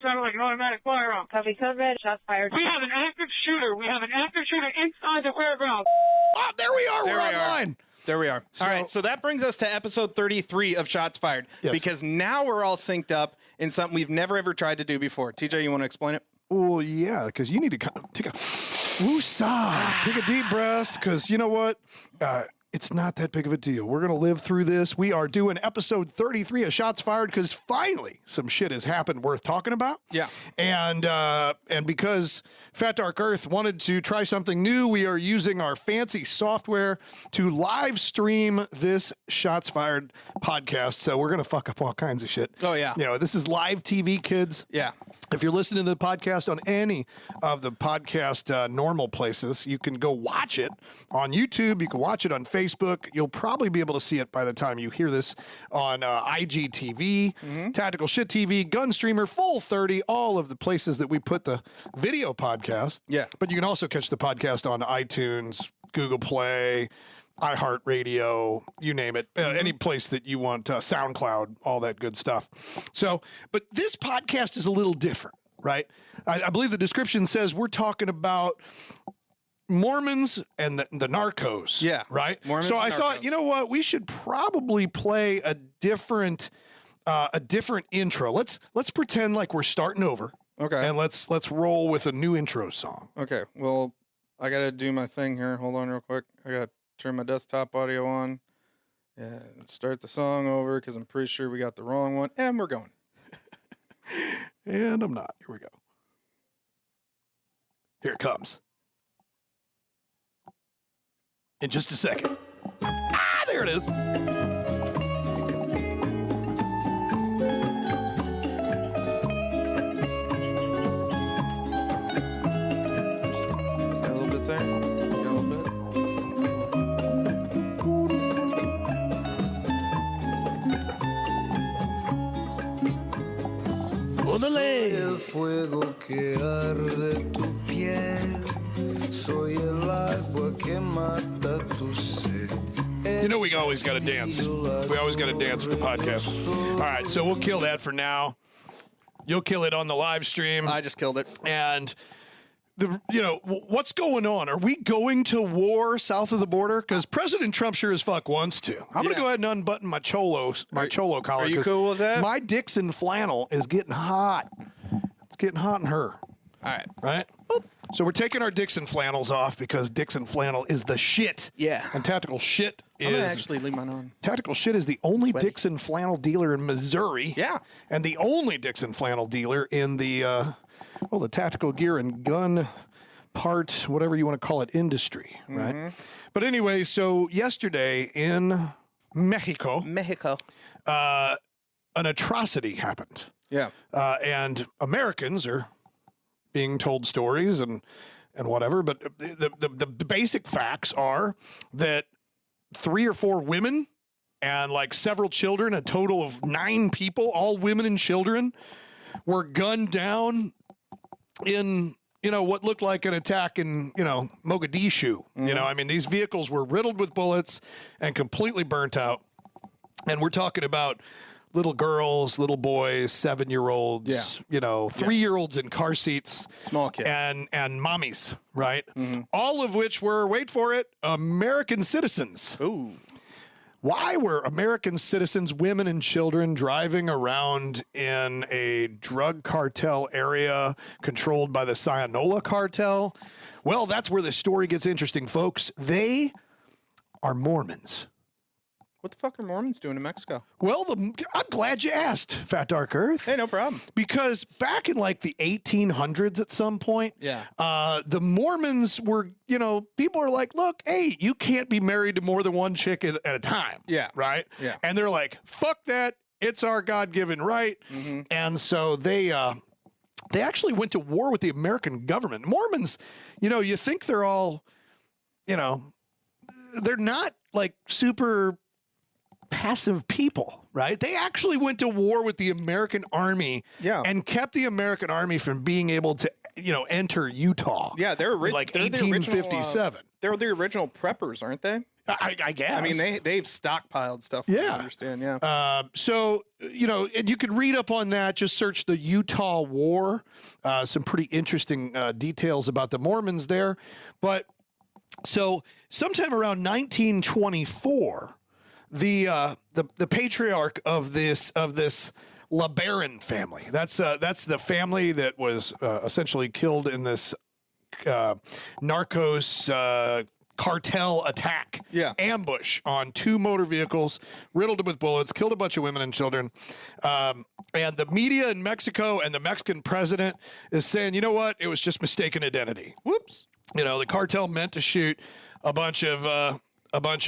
sounded like an automatic firearm. Copy code red. Shots fired. We have an active shooter. We have an active shooter inside the warehouse. Oh, there we are. We're online. There we are. All right, so that brings us to episode 33 of Shots Fired. Yes. Because now we're all synced up in something we've never, ever tried to do before. TJ, you want to explain it? Well, yeah, because you need to take a woosah, take a deep breath, because you know what? It's not that big of a deal. We're going to live through this. We are doing episode 33 of Shots Fired because finally some shit has happened worth talking about. Yeah. And because Fat Dark Earth wanted to try something new, we are using our fancy software to live stream this Shots Fired podcast. So we're going to fuck up all kinds of shit. Oh, yeah. You know, this is live TV, kids. Yeah. If you're listening to the podcast on any of the podcast normal places, you can go watch it on YouTube. You can watch it on Facebook. You'll probably be able to see it by the time you hear this on IGTV, Tactical Shit TV, Gunstreamer, Full 30, all of the places that we put the video podcast. Yeah. But you can also catch the podcast on iTunes, Google Play, iHeartRadio, you name it, any place that you want, SoundCloud, all that good stuff. So, but this podcast is a little different, right? I believe the description says we're talking about Mormons and the Narcos. Yeah. Right? Mormons so and I thought, Narcos. you know what? We should probably play a different intro. Let's pretend like we're starting over. Okay. And let's roll with a new intro song. Okay. Well, I got to do my thing here. Hold on real quick. I got to turn my desktop audio on and start the song over because I'm pretty sure we got the wrong one. And we're going. And I'm not. Here we go. Here it comes. In just a second. Ah, there it is. Got a little bit there. Got a little bit. El fuego que arde tu piel, soy el agua que mata tu sed. You know we always got to dance. We always got to dance with the podcast. All right, so we'll kill that for now. You'll kill it on the live stream. I just killed it. And what's going on? Are we going to war south of the border? Because President Trump sure as fuck wants to. I'm going to go ahead and unbutton my cholo collar. Are you cool with that? My Dixon flannel is getting hot. It's getting hot in her. All right. Right? So we're taking our Dixon flannels off because Dixon flannel is the shit. Yeah. And Tactical Shit I'm going to is... actually leave mine on. Tactical Shit is the only Sweaty. Dixon flannel dealer in Missouri. Yeah. And the only Dixon flannel dealer in the tactical gear and gun part, whatever you want to call it, industry, right? But anyway, so yesterday in Mexico, an atrocity happened. Yeah. And Americans are being told stories and whatever, but the basic facts are that 3 or 4 women and like several children, a total of 9 people, all women and children, were gunned down in what looked like an attack in Mogadishu. I mean, these vehicles were riddled with bullets and completely burnt out. And we're talking about little girls, little boys, 7-year-olds, 3-year-olds in car seats, Small kids. and mommies, right? All of which were, wait for it, American citizens. Ooh. Why were American citizens, women and children, driving around in a drug cartel area controlled by the Sinaloa cartel? Well, that's where the story gets interesting, folks. They are Mormons. What the fuck are Mormons doing in Mexico? Well, I'm glad you asked, Fat Dark Earth. Hey, no problem. Because back in like the 1800s at some point, the Mormons were, people are like, look, hey, you can't be married to more than one chick at a time. Yeah. Right? Yeah. And they're like, fuck that. It's our God-given right. And so they actually went to war with the American government. Mormons, you think they're all, they're not like super passive people, right? They actually went to war with the American Army and kept the American Army from being able to, enter Utah. Yeah, they're like 1857. They're the original preppers, aren't they? I guess. I mean, they've stockpiled stuff. From what I understand. Yeah. So, and you could read up on that. Just search the Utah War. Some pretty interesting details about the Mormons there. But so sometime around 1924, the patriarch of this LeBaron family. That's the family that was essentially killed in this Narcos cartel attack, ambush on 2 motor vehicles, riddled them with bullets, killed a bunch of women and children. And the media in Mexico and the Mexican president is saying, you know what? It was just mistaken identity. Whoops. The cartel meant to shoot a bunch of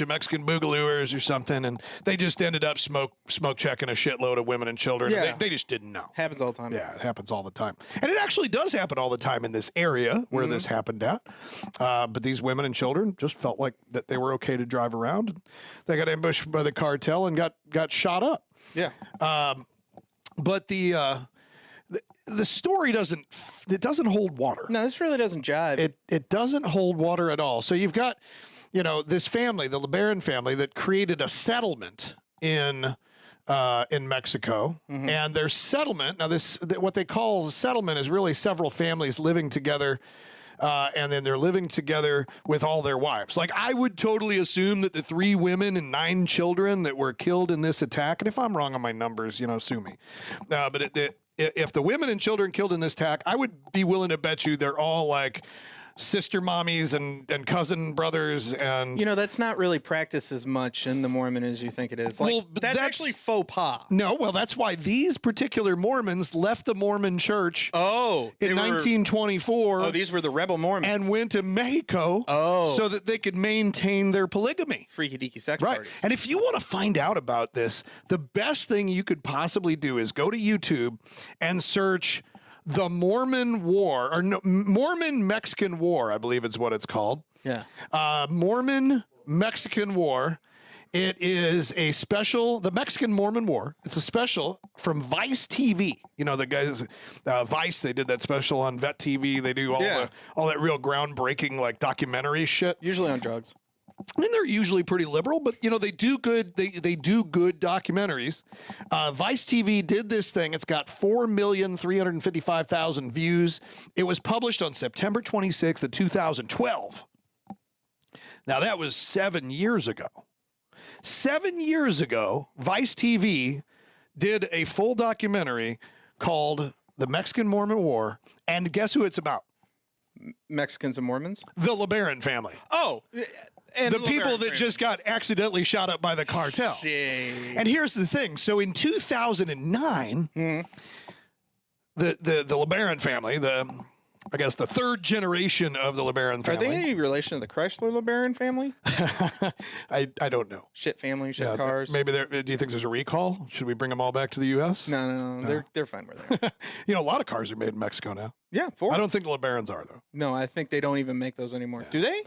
Mexican boogalooers or something, and they just ended up smoke checking a shitload of women and children. Yeah. They just didn't know. Happens all the time. Yeah, it happens all the time. And it actually does happen all the time in this area where this happened at. But these women and children just felt like that they were okay to drive around. They got ambushed by the cartel and got shot up. Yeah. But the story doesn't hold water. No, this really doesn't jive. It doesn't hold water at all. So you've got this family, the LeBaron family, that created a settlement in Mexico, and their settlement. Now, what they call a settlement is really several families living together, and then they're living together with all their wives. Like, I would totally assume that the 3 women and 9 children that were killed in this attack, and if I'm wrong on my numbers, sue me. But if the women and children killed in this attack, I would be willing to bet you they're all like sister mommies and cousin brothers, and that's not really practiced as much in the Mormon as you think it is. Like, that's actually faux pas. No, well, that's why these particular Mormons left the Mormon church. In 1924. These were the rebel Mormons, and went to Mexico. So that they could maintain their polygamy. Freaky deaky sex Right. parties. And if you want to find out about this, the best thing you could possibly do is go to YouTube and search the Mormon War, or Mormon Mexican War, I believe is what it's called. Yeah. Mormon Mexican War. It is a special, the Mexican Mormon War. It's a special from Vice TV. The guys, Vice, they did that special on Vet TV. They do all that real groundbreaking, like, documentary shit. Usually on drugs. And they're usually pretty liberal, but they do good. They do good documentaries. Vice TV did this thing. It's got 4,355,000 views. It was published on September 26th of 2012. Now that was 7 years ago. 7 years ago, Vice TV did a full documentary called "The Mexican Mormon War," and guess who it's about? Mexicans and Mormons. The LeBaron family. Oh. And the people that just got accidentally shot up by the cartel. Shit. And here's the thing. So in 2009, the LeBaron family, I guess the 3rd generation of the LeBaron family. Are they any relation to the Chrysler LeBaron family? I don't know. Shit family, shit cars. Maybe do you think there's a recall? Should we bring them all back to the U.S.? No. They're fine where they're. A lot of cars are made in Mexico now. Yeah, I don't think the LeBarons are, though. No, I think they don't even make those anymore. Do they?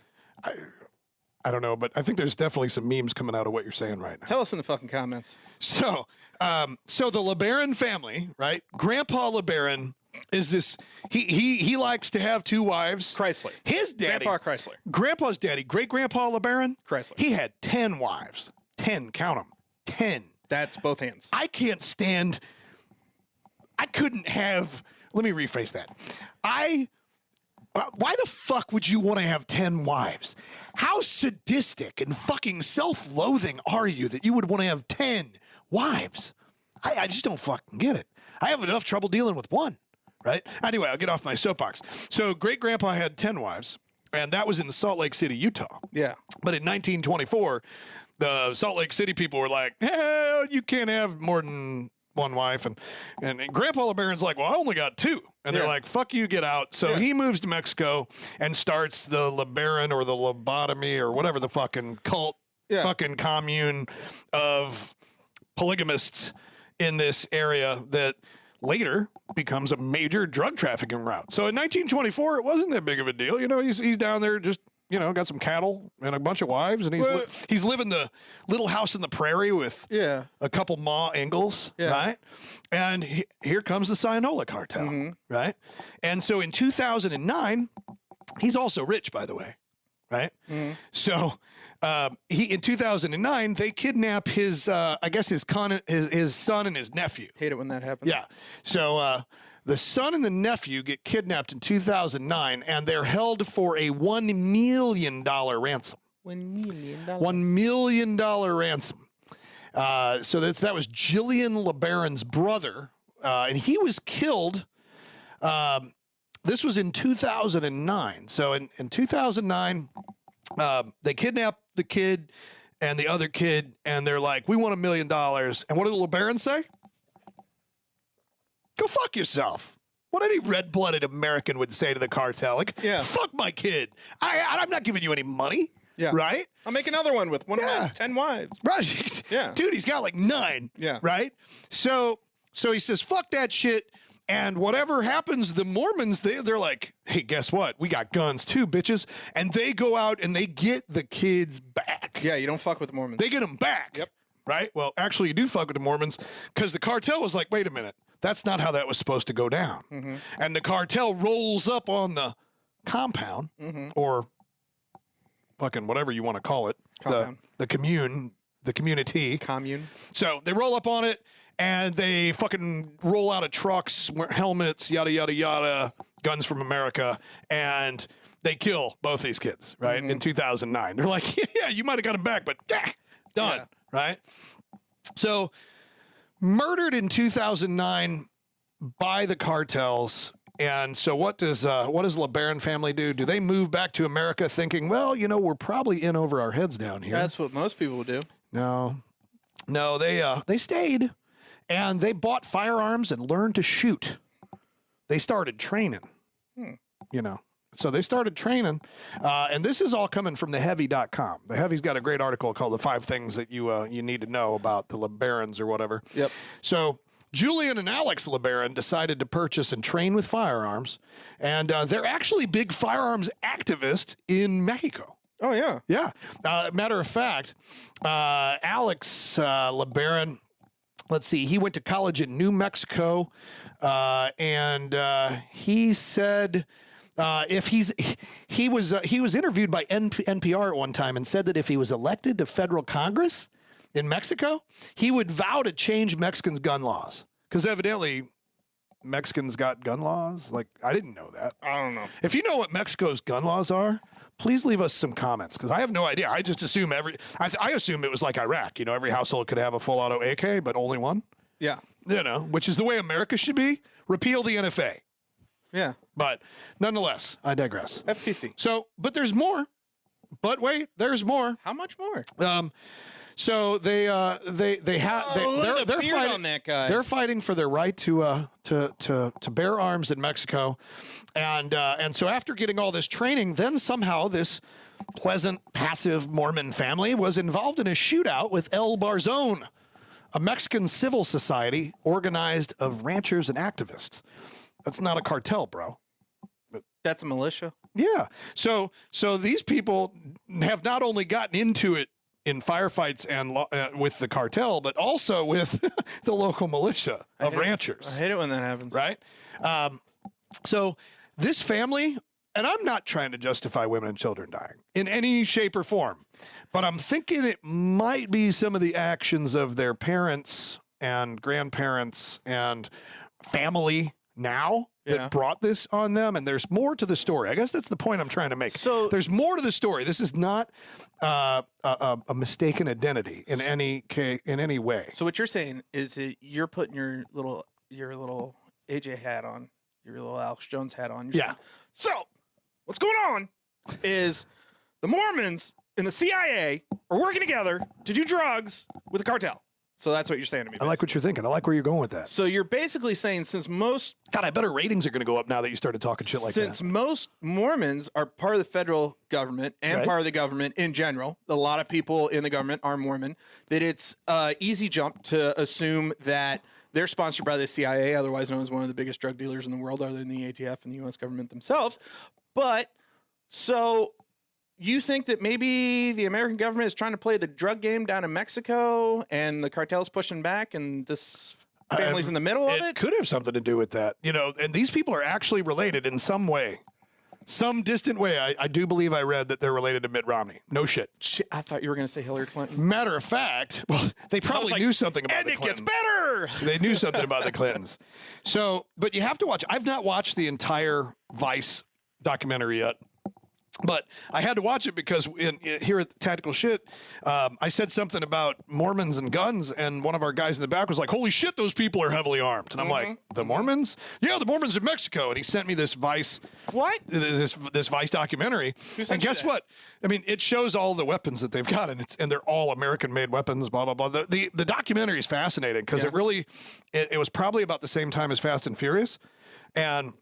I don't know, but I think there's definitely some memes coming out of what you're saying right now. Tell us in the fucking comments. So the LeBaron family, right? Grandpa LeBaron is this. He likes to have 2 wives. Chrysler. His daddy. Grandpa Chrysler. Grandpa's daddy, great grandpa LeBaron. Chrysler. He had 10 wives. 10, count them. 10. That's both hands. I couldn't have. Let me rephrase that. Why the fuck would you want to have 10 wives? How sadistic and fucking self-loathing are you that you would want to have 10 wives? I just don't fucking get it. I have enough trouble dealing with one, right? Anyway, I'll get off my soapbox. So great-grandpa had 10 wives, and that was in Salt Lake City, Utah. Yeah. But in 1924, the Salt Lake City people were like, hell, you can't have more than one wife. And Grandpa LeBaron's like, well, I only got 2. And they're like, fuck you, get out. So he moves to Mexico and starts the LeBaron or the lobotomy or whatever the fucking cult, fucking commune of polygamists in this area that later becomes a major drug trafficking route. So in 1924, it wasn't that big of a deal. He's down there just, got some cattle and a bunch of wives, and he's living the little house in the prairie with a couple Ma Engels, right? And here comes the Sinaloa cartel, right? And so in 2009, he's also rich, by the way, right? So he in 2009 they kidnap his I guess his son and his nephew. Hate it when that happens. Yeah. So the son and the nephew get kidnapped in 2009, and they're held for a $1 million ransom. $1 million. $1 million ransom. So that was Jillian LeBaron's brother, and he was killed. This was in 2009. So in 2009, they kidnapped the kid and the other kid, and they're like, "We want $1 million." And what did the LeBarons say? Go fuck yourself. What any red-blooded American would say to the cartel. Like, fuck my kid. I'm not giving you any money. Yeah. Right? I'll make another one with one of my 10 wives. Right. Yeah. Dude, he's got like 9. Yeah. Right? So he says, fuck that shit. And whatever happens, the Mormons, they're like, hey, guess what? We got guns too, bitches. And they go out and they get the kids back. Yeah, you don't fuck with the Mormons. They get them back. Yep. Right? Well, actually, you do fuck with the Mormons because the cartel was like, wait a minute. That's not how that was supposed to go down. And the cartel rolls up on the compound or fucking whatever you want to call it. Compound. The community. Commune. So they roll up on it and they fucking roll out of trucks, helmets, yada, yada, yada, guns from America. And they kill both these kids, right? In 2009. They're like, yeah, you might have got them back, but done. Yeah. Right? So murdered in 2009 by the cartels. And so what does LeBaron family do? Do they move back to America thinking, well, we're probably in over our heads down here? That's what most people would do. No, they stayed and they bought firearms and learned to shoot. They started training, So they started training, and this is all coming from theheavy.com. The Heavy's got a great article called "The 5 Things That You Need to Know About the LeBarons" or whatever. Yep. So Julian and Alex LeBaron decided to purchase and train with firearms, and they're actually big firearms activists in Mexico. Oh, yeah. Yeah. Matter of fact, Alex LeBaron, let's see, he went to college in New Mexico, and he said if he was interviewed by NPR at one time and said that if he was elected to federal Congress in Mexico, he would vow to change Mexicans' gun laws because evidently Mexicans got gun laws. Like, I didn't know that. I don't know. If you know what Mexico's gun laws are, please leave us some comments because I have no idea. I just assume I assume it was like Iraq. Every household could have a full auto AK, but only one. Yeah. Which is the way America should be. Repeal the NFA. Yeah. But nonetheless, I digress. FTC. So, but there's more. But wait, there's more. How much more? So they're fighting fighting on that guy. They're fighting for their right to bear arms in Mexico, and so after getting all this training, then somehow this pleasant, passive Mormon family was involved in a shootout with El Barzón, a Mexican civil society organized of ranchers and activists. That's not a cartel, bro. That's a militia. Yeah. So these people have not only gotten into it in firefights and with the cartel, but also with the local militia of ranchers. I hate it when that happens. Right? So this family, and I'm not trying to justify women and children dying in any shape or form, but I'm thinking it might be some of the actions of their parents and grandparents and family now that brought this on them, and there's more to the story. I guess that's the point I'm trying to make. So there's more to the story. This is not a mistaken identity in any way. So what you're saying is that you're putting your little AJ hat on, your little Alex Jones hat on. Yeah. So what's going on is the Mormons and the CIA are working together to do drugs with the cartel. So that's what you're saying to me. I like what you're thinking. I like where you're going with that. So you're basically saying God, I bet our ratings are going to go up now that you started talking shit like that. Since most Mormons are part of the federal government and part of the government in general, a lot of people in the government are Mormon, that it's easy jump to assume that they're sponsored by the CIA, otherwise known as one of the biggest drug dealers in the world other than the ATF and the U.S. government themselves. But so you think that maybe the American government is trying to play the drug game down in Mexico and the cartel's pushing back and this family's in the middle of it? It could have something to do with that. And these people are actually related in some way. some distant way, I do believe I read that they're related to Mitt Romney. No shit. Shit, I thought you were going to say Hillary Clinton. Matter of fact, well, they probably like, knew something about and the it gets Clintons. better. They knew something about the Clintons. So, but you have to watch. I've not watched the entire Vice documentary yet. But I had to watch it because here at Tactical Shit, I said something about Mormons and guns, and one of our guys in the back was like, "Holy shit, those people are heavily armed." And I'm like, "The Mormons? Yeah, the Mormons in Mexico." And he sent me this Vice, this Vice documentary. And guess what? I mean, it shows all the weapons that they've got, and they're all American-made weapons. Blah blah blah. The documentary is fascinating because it was probably about the same time as Fast and Furious, and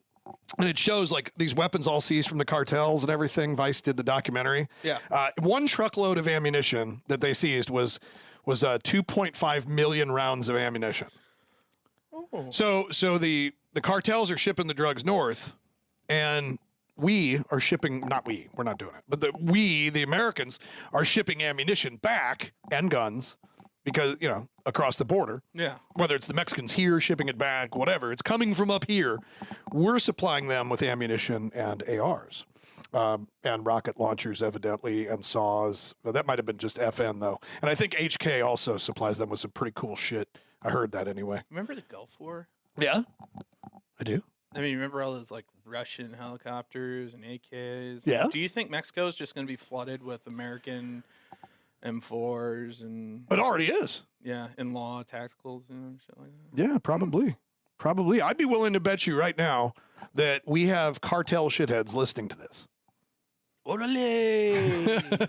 it shows like these weapons all seized from the cartels and everything. Vice did the documentary. Yeah. One truckload of ammunition that they seized was 2.5 million rounds of ammunition. Oh. So the cartels are shipping the drugs north, and we are shipping. Not we. We're not doing it. But the Americans are shipping ammunition back and guns. Because, across the border. Yeah. Whether it's the Mexicans here shipping it back, whatever. It's coming from up here. We're supplying them with ammunition and ARs. And rocket launchers, evidently, and saws. Well, that might have been just FN, though. And I think HK also supplies them with some pretty cool shit. I heard that anyway. Remember the Gulf War? Yeah. I do. I mean, remember all those, like, Russian helicopters and AKs? Yeah. Do you think Mexico's just going to be flooded with American M4s and it already is. Yeah, and law tacticals and shit like that. Yeah, probably. I'd be willing to bet you right now that we have cartel shitheads listening to this. Orale.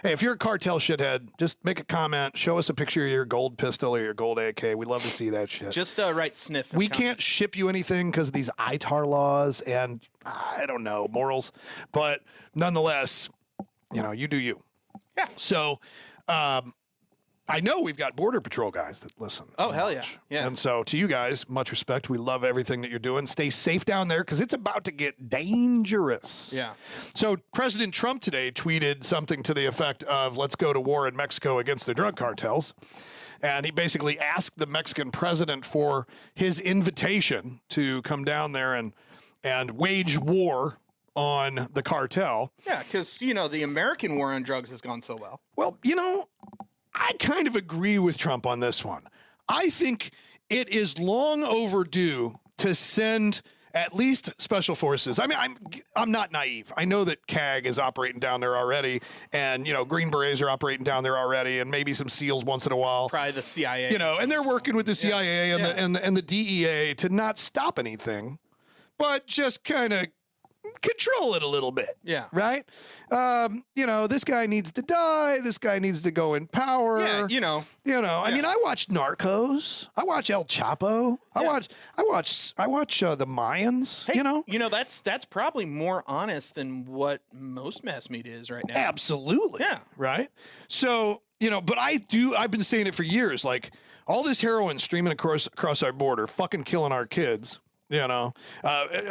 Hey, if you're a cartel shithead, just make a comment. Show us a picture of your gold pistol or your gold AK. We'd love to see that shit. Just write sniff. We can't ship you anything because of these ITAR laws and, I don't know, morals. But nonetheless, you do you. Yeah. So, I know we've got Border Patrol guys that listen. Oh, hell yeah. Yeah. And so to you guys, much respect. We love everything that you're doing. Stay safe down there because it's about to get dangerous. Yeah. So President Trump today tweeted something to the effect of, let's go to war in Mexico against the drug cartels. And he basically asked the Mexican president for his invitation to come down there and wage war on the cartel. Yeah, because, the American war on drugs has gone so well. Well, I kind of agree with Trump on this one. I think it is long overdue to send at least special forces. I mean, I'm not naive. I know that CAG is operating down there already, and Green Berets are operating down there already, and maybe some SEALs once in a while. Probably the CIA. And they're working with the CIA and the DEA to not stop anything, but just kind of control it a little bit. Yeah. Right? This guy needs to die. This guy needs to go in power. Yeah, I mean, I watched Narcos. I watch El Chapo. I watch the Mayans, Hey, that's probably more honest than what most mass media is right now. Absolutely. Yeah. Right? So, but I've been saying it for years, like all this heroin streaming across our border, fucking killing our kids. A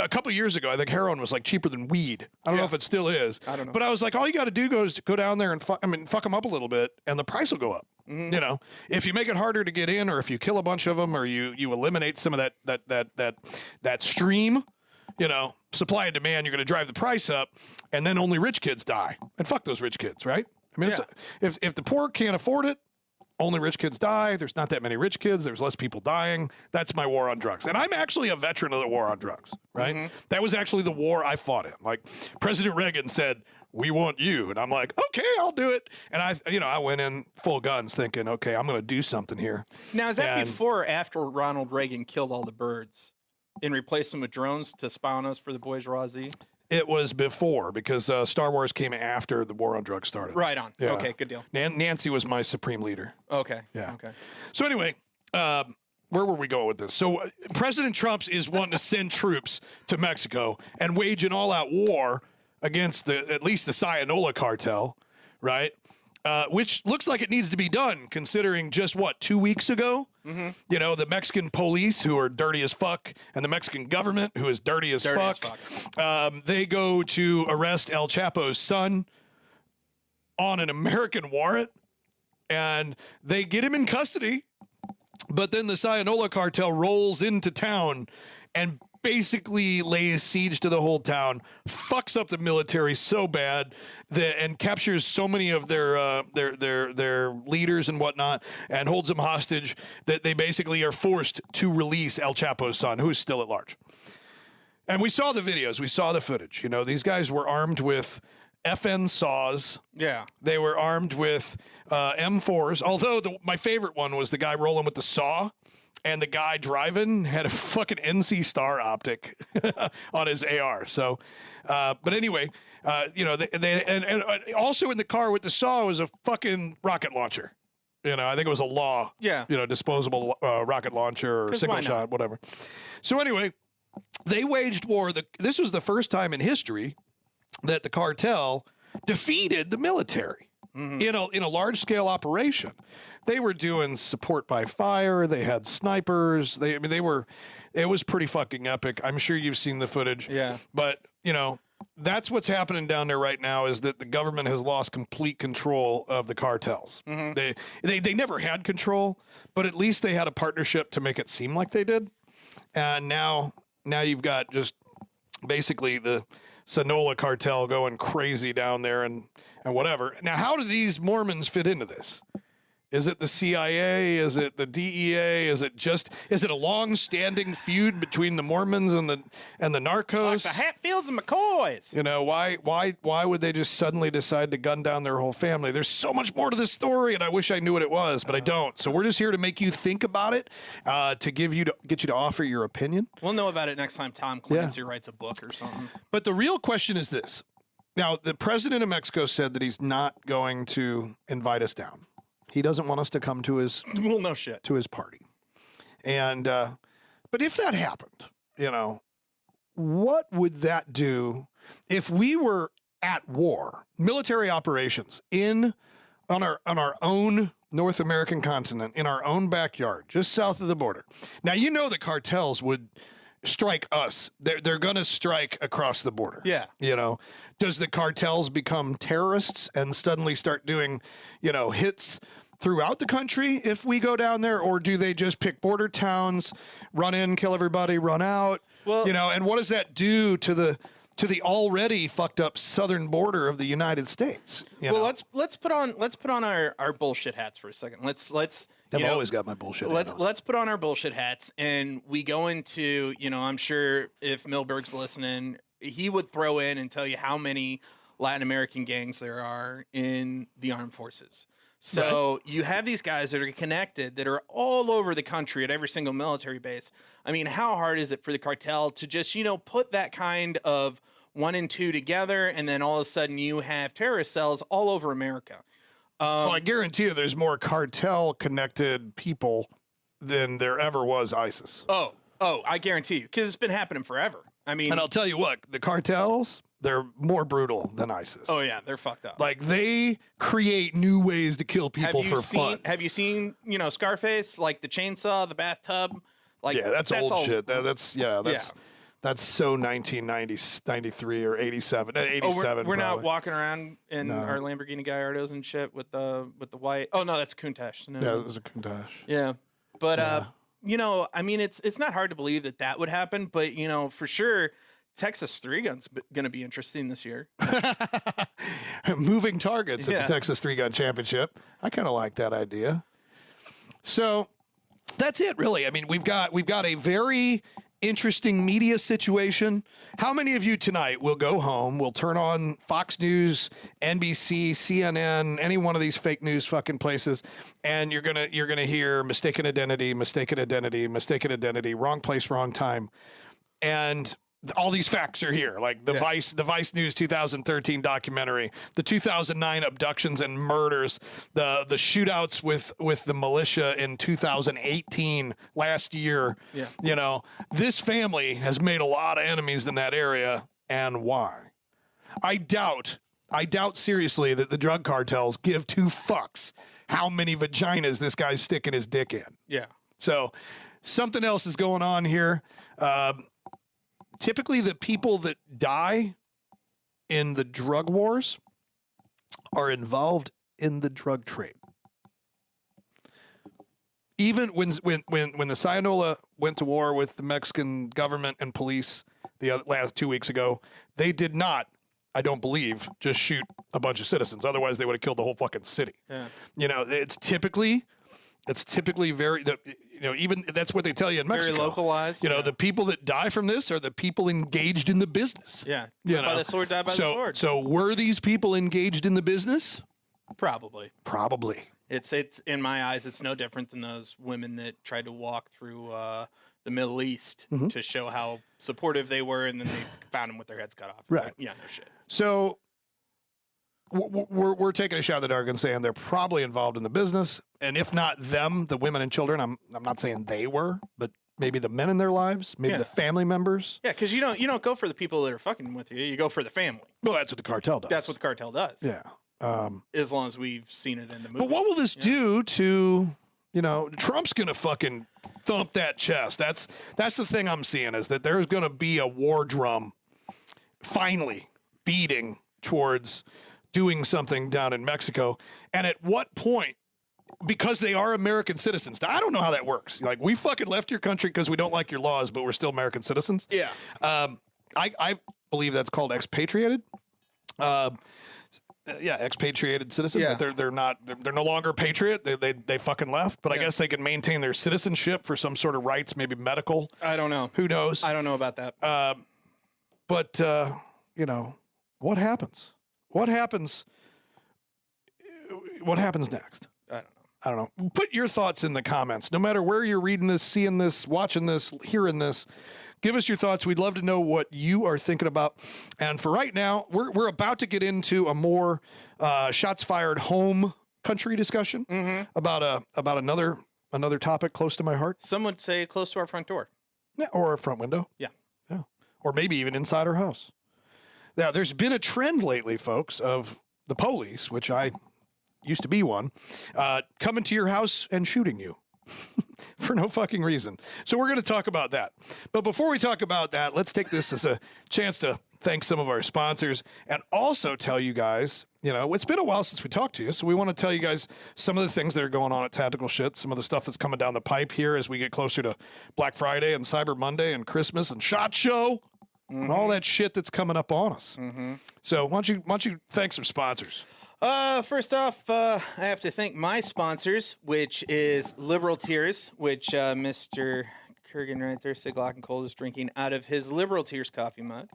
couple of years ago, I think heroin was like cheaper than weed. I don't know if it still is. I don't know. But I was like, all you got to do is go down there and fuck them up a little bit, and the price will go up. Mm-hmm. If you make it harder to get in, or if you kill a bunch of them, or you eliminate some of that stream, supply and demand, you're going to drive the price up, and then only rich kids die. And fuck those rich kids, right? I mean, if the poor can't afford it, only rich kids die. There's not that many rich kids. There's less people dying. That's my war on drugs. And I'm actually a veteran of the war on drugs, right? Mm-hmm. That was actually the war I fought in. Like, President Reagan said, "We want you." And I'm like, okay, I'll do it. And I went in full guns thinking, okay, I'm going to do something here. Now, is that before or after Ronald Reagan killed all the birds and replaced them with drones to spy on us for the bourgeoisie? It was before, because Star Wars came after the war on drugs started. Right on. Yeah. Okay, good deal. Nancy was my supreme leader. Okay. Yeah. Okay. So anyway, where were we going with this? So President Trump is wanting to send troops to Mexico and wage an all-out war against at least the Sinaloa cartel, right? Which looks like it needs to be done, considering just 2 weeks ago, the Mexican police, who are dirty as fuck, and the Mexican government, who is dirty as fuck. They go to arrest El Chapo's son on an American warrant, and they get him in custody. But then the Sinaloa cartel rolls into town and basically lays siege to the whole town, fucks up the military so bad that, and captures so many of their leaders and whatnot, and holds them hostage that they basically are forced to release El Chapo's son, who is still at large. And we saw the videos, we saw the footage. You know, these guys were armed with FN saws. Yeah. They were armed with M4s. Although my favorite one was the guy rolling with the saw, and the guy driving had a fucking NC Star optic on his AR. So, but anyway, you know, and also in the car with the saw was a fucking rocket launcher. You know, I think it was a Law. Yeah. You know, disposable rocket launcher or single shot, whatever. So anyway, they waged war. This was the first time in history that the cartel defeated the military in a large scale operation. They were doing support by fire. They had snipers. It was pretty fucking epic. I'm sure you've seen the footage. Yeah. But, you know, that's what's happening down there right now, is that the government has lost complete control of the cartels. They never had control, but at least they had a partnership to make it seem like they did. And now you've got just basically the Sonora cartel going crazy down there and whatever. Now, how do these Mormons fit into this? Is it the CIA? Is it the DEA? Is it a long-standing feud between the Mormons and the Narcos? Like the Hatfields and McCoys. You know, why would they just suddenly decide to gun down their whole family? There's so much more to this story, and I wish I knew what it was, but I don't. So we're just here to make you think about it, to get you to offer your opinion. We'll know about it next time Tom Clancy writes a book or something. But the real question is this. Now, the president of Mexico said that he's not going to invite us down. He doesn't want us to come to his to his party. And but if that happened, you know, what would that do if we were at war, military operations on our own North American continent, in our own backyard, just south of the border? Now, you know, the cartels would strike us. They're going to strike across the border. Yeah. You know, does the cartels become terrorists and suddenly start doing, you know, hits throughout the country if we go down there, or do they just pick border towns, run in, kill everybody, run out? Well, you know, and what does that do to the already fucked up southern border of the United States? Well, let's put on our bullshit hats for a second. I've always got my bullshit. Let's put on our bullshit hats, and we go into, you know, I'm sure if Milberg's listening, he would throw in and tell you how many Latin American gangs there are in the armed forces. So you have these guys that are connected, that are all over the country at every single military base. I mean, how hard is it for the cartel to just, you know, put that kind of 1 and 2 together, and then all of a sudden you have terrorist cells all over America? Well, I guarantee you there's more cartel-connected people than there ever was ISIS. Oh, I guarantee you, because it's been happening forever. I mean, and I'll tell you what, the cartels, they're more brutal than ISIS. Oh, yeah, they're fucked up. Like, they create new ways to kill people for fun. Have you seen, you know, Scarface, like the chainsaw, the bathtub? Like, yeah, that's old shit. That's so 1993 or 87. 87. We're not walking around in our Lamborghini Gallardos and shit with the white. Oh no, that's Countach. No. Yeah, it was a Countach. Yeah, but you know, I mean, it's not hard to believe that would happen, but you know, for sure, Texas 3 Gun's going to be interesting this year. Moving targets at the Texas 3 Gun Championship. I kind of like that idea. So that's it, really. I mean, we've got a very interesting media situation. How many of you tonight will go home, will turn on Fox News, NBC, CNN, any one of these fake news fucking places, and you're gonna hear mistaken identity, wrong place, wrong time, and all these facts are here, like the Vice News 2013 documentary, the 2009 abductions and murders, the shootouts with the militia in 2018 last year. Yeah. You know, this family has made a lot of enemies in that area, and why? I doubt seriously that the drug cartels give 2 fucks how many vaginas this guy's sticking his dick in. Yeah. So something else is going on here. Typically, the people that die in the drug wars are involved in the drug trade. even when the Sinaloa went to war with the Mexican government and police last 2 weeks ago, they did not, I don't believe, just shoot a bunch of citizens. Otherwise, they would have killed the whole fucking city. Yeah. You know, it's typically very, even that's what they tell you in Mexico. Very localized. You know, the people that die from this are the people engaged in the business. Yeah. You know? By the sword, die by the sword. So were these people engaged in the business? Probably. It's in my eyes, it's no different than those women that tried to walk through the Middle East to show how supportive they were, and then they found them with their heads cut off. It's right. Like, yeah, no shit. So we're taking a shot in the dark and saying they're probably involved in the business, and if not them, the women and children. I'm not saying they were, but maybe the men in their lives, maybe the family members. Yeah, because you don't go for the people that are fucking with you. You go for the family. Well, that's what the cartel does. That's what the cartel does. Yeah. As long as we've seen it in the movie. But what will this do to, Trump's going to fucking thump that chest. That's the thing I'm seeing, is that there's going to be a war drum finally beating towards doing something down in Mexico. And at what point, because they are American citizens. Now, I don't know how that works. Like, we fucking left your country because we don't like your laws, but we're still American citizens. Yeah. I believe that's called expatriated. Expatriated citizen. Yeah. They're no longer a patriot. They fucking left. But I guess they can maintain their citizenship for some sort of rights, maybe medical. I don't know. Who knows? I don't know about that. But what happens? What happens next? I don't know. Put your thoughts in the comments. No matter where you're reading this, seeing this, watching this, hearing this, give us your thoughts. We'd love to know what you are thinking about. And for right now, we're about to get into a more shots fired home country discussion about another topic close to my heart. Some would say close to our front door. Yeah, or a front window. Yeah. Or maybe even inside our house. Now, there's been a trend lately, folks, of the police, which I used to be one, coming to your house and shooting you. For no fucking reason. So we're going to talk about that. But before we talk about that, let's take this as a chance to thank some of our sponsors and also tell you guys, it's been a while since we talked to you. So we want to tell you guys some of the things that are going on at Tactical Shit, some of the stuff that's coming down the pipe here as we get closer to Black Friday and Cyber Monday and Christmas and SHOT Show and all that shit that's coming up on us. So why don't you thank some sponsors? First off, I have to thank my sponsors, which is Liberal Tears, which Mr. Kirgin right there, Sig Glockincolt, is drinking out of his Liberal Tears coffee mug.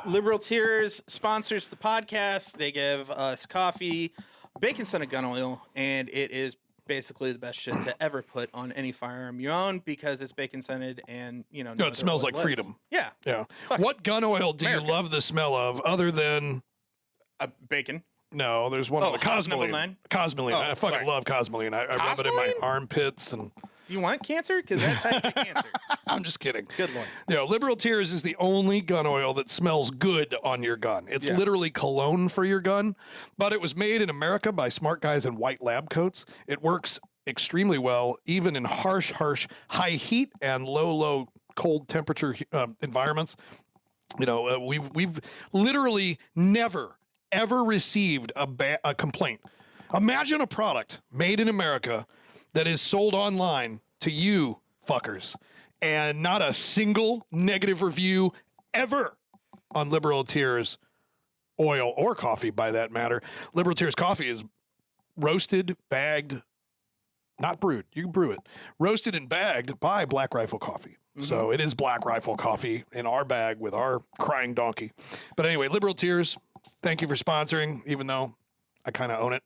Liberal Tears sponsors the podcast. They give us coffee, bacon-scented gun oil, and it is basically the best shit to ever put on any firearm you own because it's bacon-scented and, No, it smells like freedom. Yeah. What gun oil do you love the smell of other than... bacon. No, there's one of the Cosmoline. Cosmoline. Oh, I fucking love Cosmoline. I rub it in my armpits. And do you want cancer? Because that's how you get cancer. I'm just kidding. Good Lord. Liberal Tears is the only gun oil that smells good on your gun. It's literally cologne for your gun, but it was made in America by smart guys in white lab coats. It works extremely well, even in harsh, high heat and low, cold temperature environments. We've literally never ever received a complaint. Imagine a product made in America that is sold online to you fuckers and not a single negative review ever on Liberal Tears oil or coffee, by that matter. Liberal Tears coffee is roasted, bagged, not brewed. You can brew it. Roasted and bagged by Black Rifle Coffee. So it is Black Rifle Coffee in our bag with our crying donkey. But anyway, Liberal Tears, thank you for sponsoring, even though I kind of own it.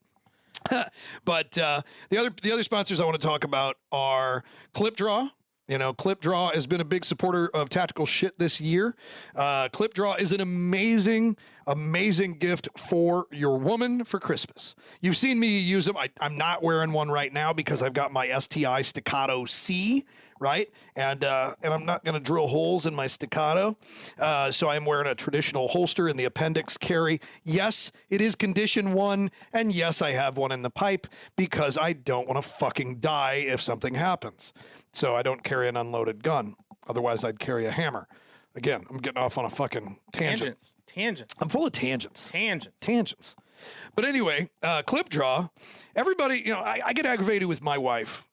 But the other sponsors I want to talk about are ClipDraw. ClipDraw has been a big supporter of Tactical Shit this year. ClipDraw is an amazing gift for your woman for Christmas. You've seen me use them. I'm not wearing one right now because I've got my STI Staccato C, right? And I'm not going to drill holes in my Staccato. So I'm wearing a traditional holster in the appendix carry. Yes, it is condition 1. And yes, I have one in the pipe because I don't want to fucking die if something happens. So I don't carry an unloaded gun. Otherwise, I'd carry a hammer. Again, I'm getting off on a fucking tangent. Tangents. I'm full of tangents. Tangents. But anyway, ClipDraw, everybody, I get aggravated with my wife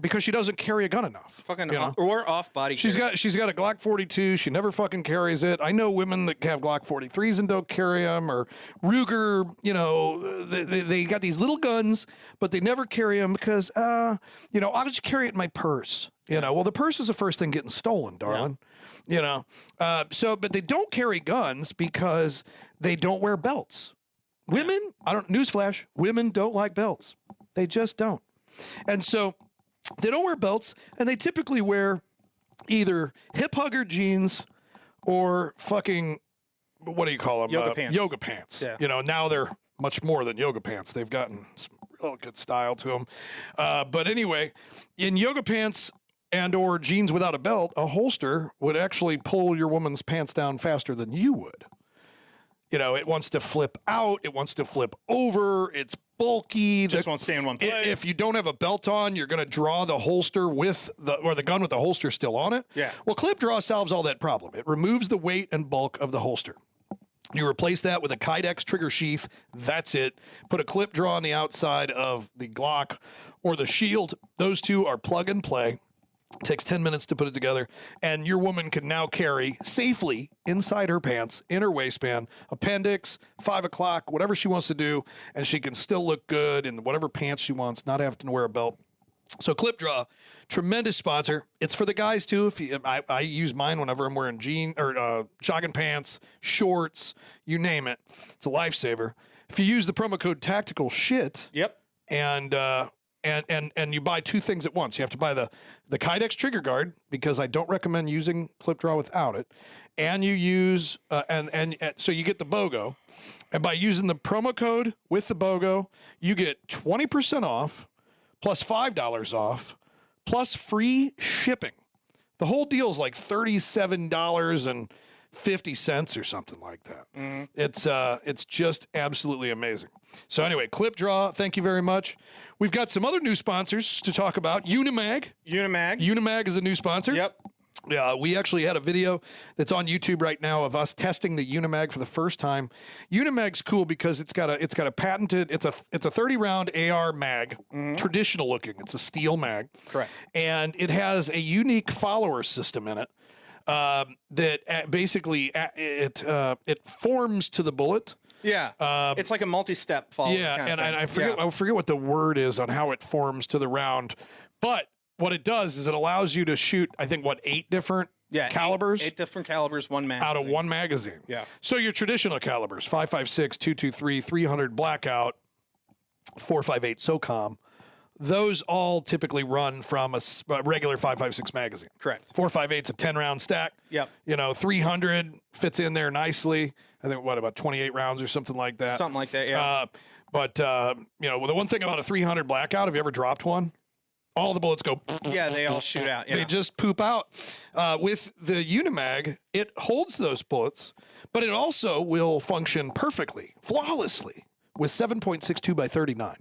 because she doesn't carry a gun enough. Fucking you know? or off body. She's got a Glock 42. She never fucking carries it. I know women that have Glock 43s and don't carry them, or Ruger. You know, they got these little guns, but they never carry them because, you know, I'll just carry it in my purse. You know, well, the purse is the first thing getting stolen, darling. Yeah. You know, but they don't carry guns because they don't wear belts. Women, newsflash, women don't like belts. They just don't, and so. They don't wear belts, and they typically wear either hip hugger jeans or fucking, what do you call them? Yoga pants. Yoga pants. Yeah. You know, now they're much more than yoga pants. They've gotten some real good style to them. But anyway, in yoga pants and or jeans without a belt, a holster would actually pull your woman's pants down faster than you would. You know, it wants to flip out. It wants to flip over. It's bulky. Just won't stay in one place. If you don't have a belt on, you're going to draw the holster with the gun with the holster still on it. Yeah. Well, clip draw solves all that problem. It removes the weight and bulk of the holster. You replace that with a Kydex trigger sheath. That's it. Put a clip draw on the outside of the Glock or the Shield. Those two are plug and play. Takes 10 minutes to put it together, and your woman can now carry safely inside her pants, in her waistband, appendix, 5 o'clock, whatever she wants to do, and she can still look good in whatever pants she wants, not having to wear a belt. So Clip Draw, tremendous sponsor. It's for the guys too. I use mine whenever I'm wearing jogging pants, shorts, you name it. It's a lifesaver. If you use the promo code TacticalSht, Yep. and you buy two things at once. You have to buy the Kydex trigger guard, because I don't recommend using Clip Draw without it. And you use so you get the BOGO. And by using the promo code with the BOGO, you get 20% off, plus $5 off, plus free shipping. The whole deal is like $37.50 or something like that. Mm-hmm. It's just absolutely amazing. So anyway, Clip Draw, thank you very much. We've got some other new sponsors to talk about. Unimag. Unimag is a new sponsor. Yep. Yeah, we actually had a video that's on YouTube right now of us testing the Unimag for the first time. Unimag's cool because it's got a patented, it's a 30-round AR mag, traditional looking. It's a steel mag. Correct. And it has a unique follower system in it that basically it forms to the bullet. Yeah, it's like a multi-step follow. Yeah, and I forget what the word is on how it forms to the round, but what it does is it allows you to shoot, I think, 8 different calibers? 8 different calibers, one mag. Out of one magazine. Yeah. So your traditional calibers, 5.56, 223, 300 Blackout, 4.58 SOCOM, those all typically run from a regular 5.56 magazine. Correct. 4.58's a 10-round stack. Yep. 300 fits in there nicely. I think, about 28 rounds or something like that. Something like that, yeah. But the one thing about a 300 Blackout, have you ever dropped one? All the bullets go. Yeah, they all shoot out. Yeah. They just poop out. With the Unimag, it holds those bullets, but it also will function perfectly, flawlessly, with 7.62 by 39.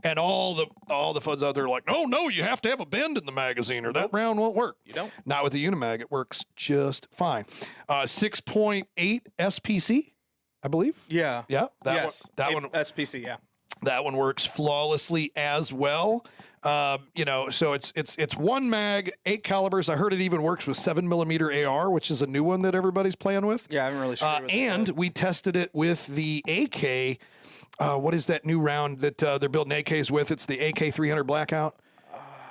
And all the fuds out there are like, no, you have to have a bend in the magazine or that round won't work. You don't. Not with the Unimag. It works just fine. 6.8 SPC, I believe. Yeah. Yeah. That one. SPC, yeah. That one works flawlessly as well. So it's one mag, 8 calibers. I heard it even works with 7mm AR, which is a new one that everybody's playing with. Yeah, I haven't really sure. And we tested it with the AK. What is that new round that they're building AKs with? It's the AK 300 Blackout.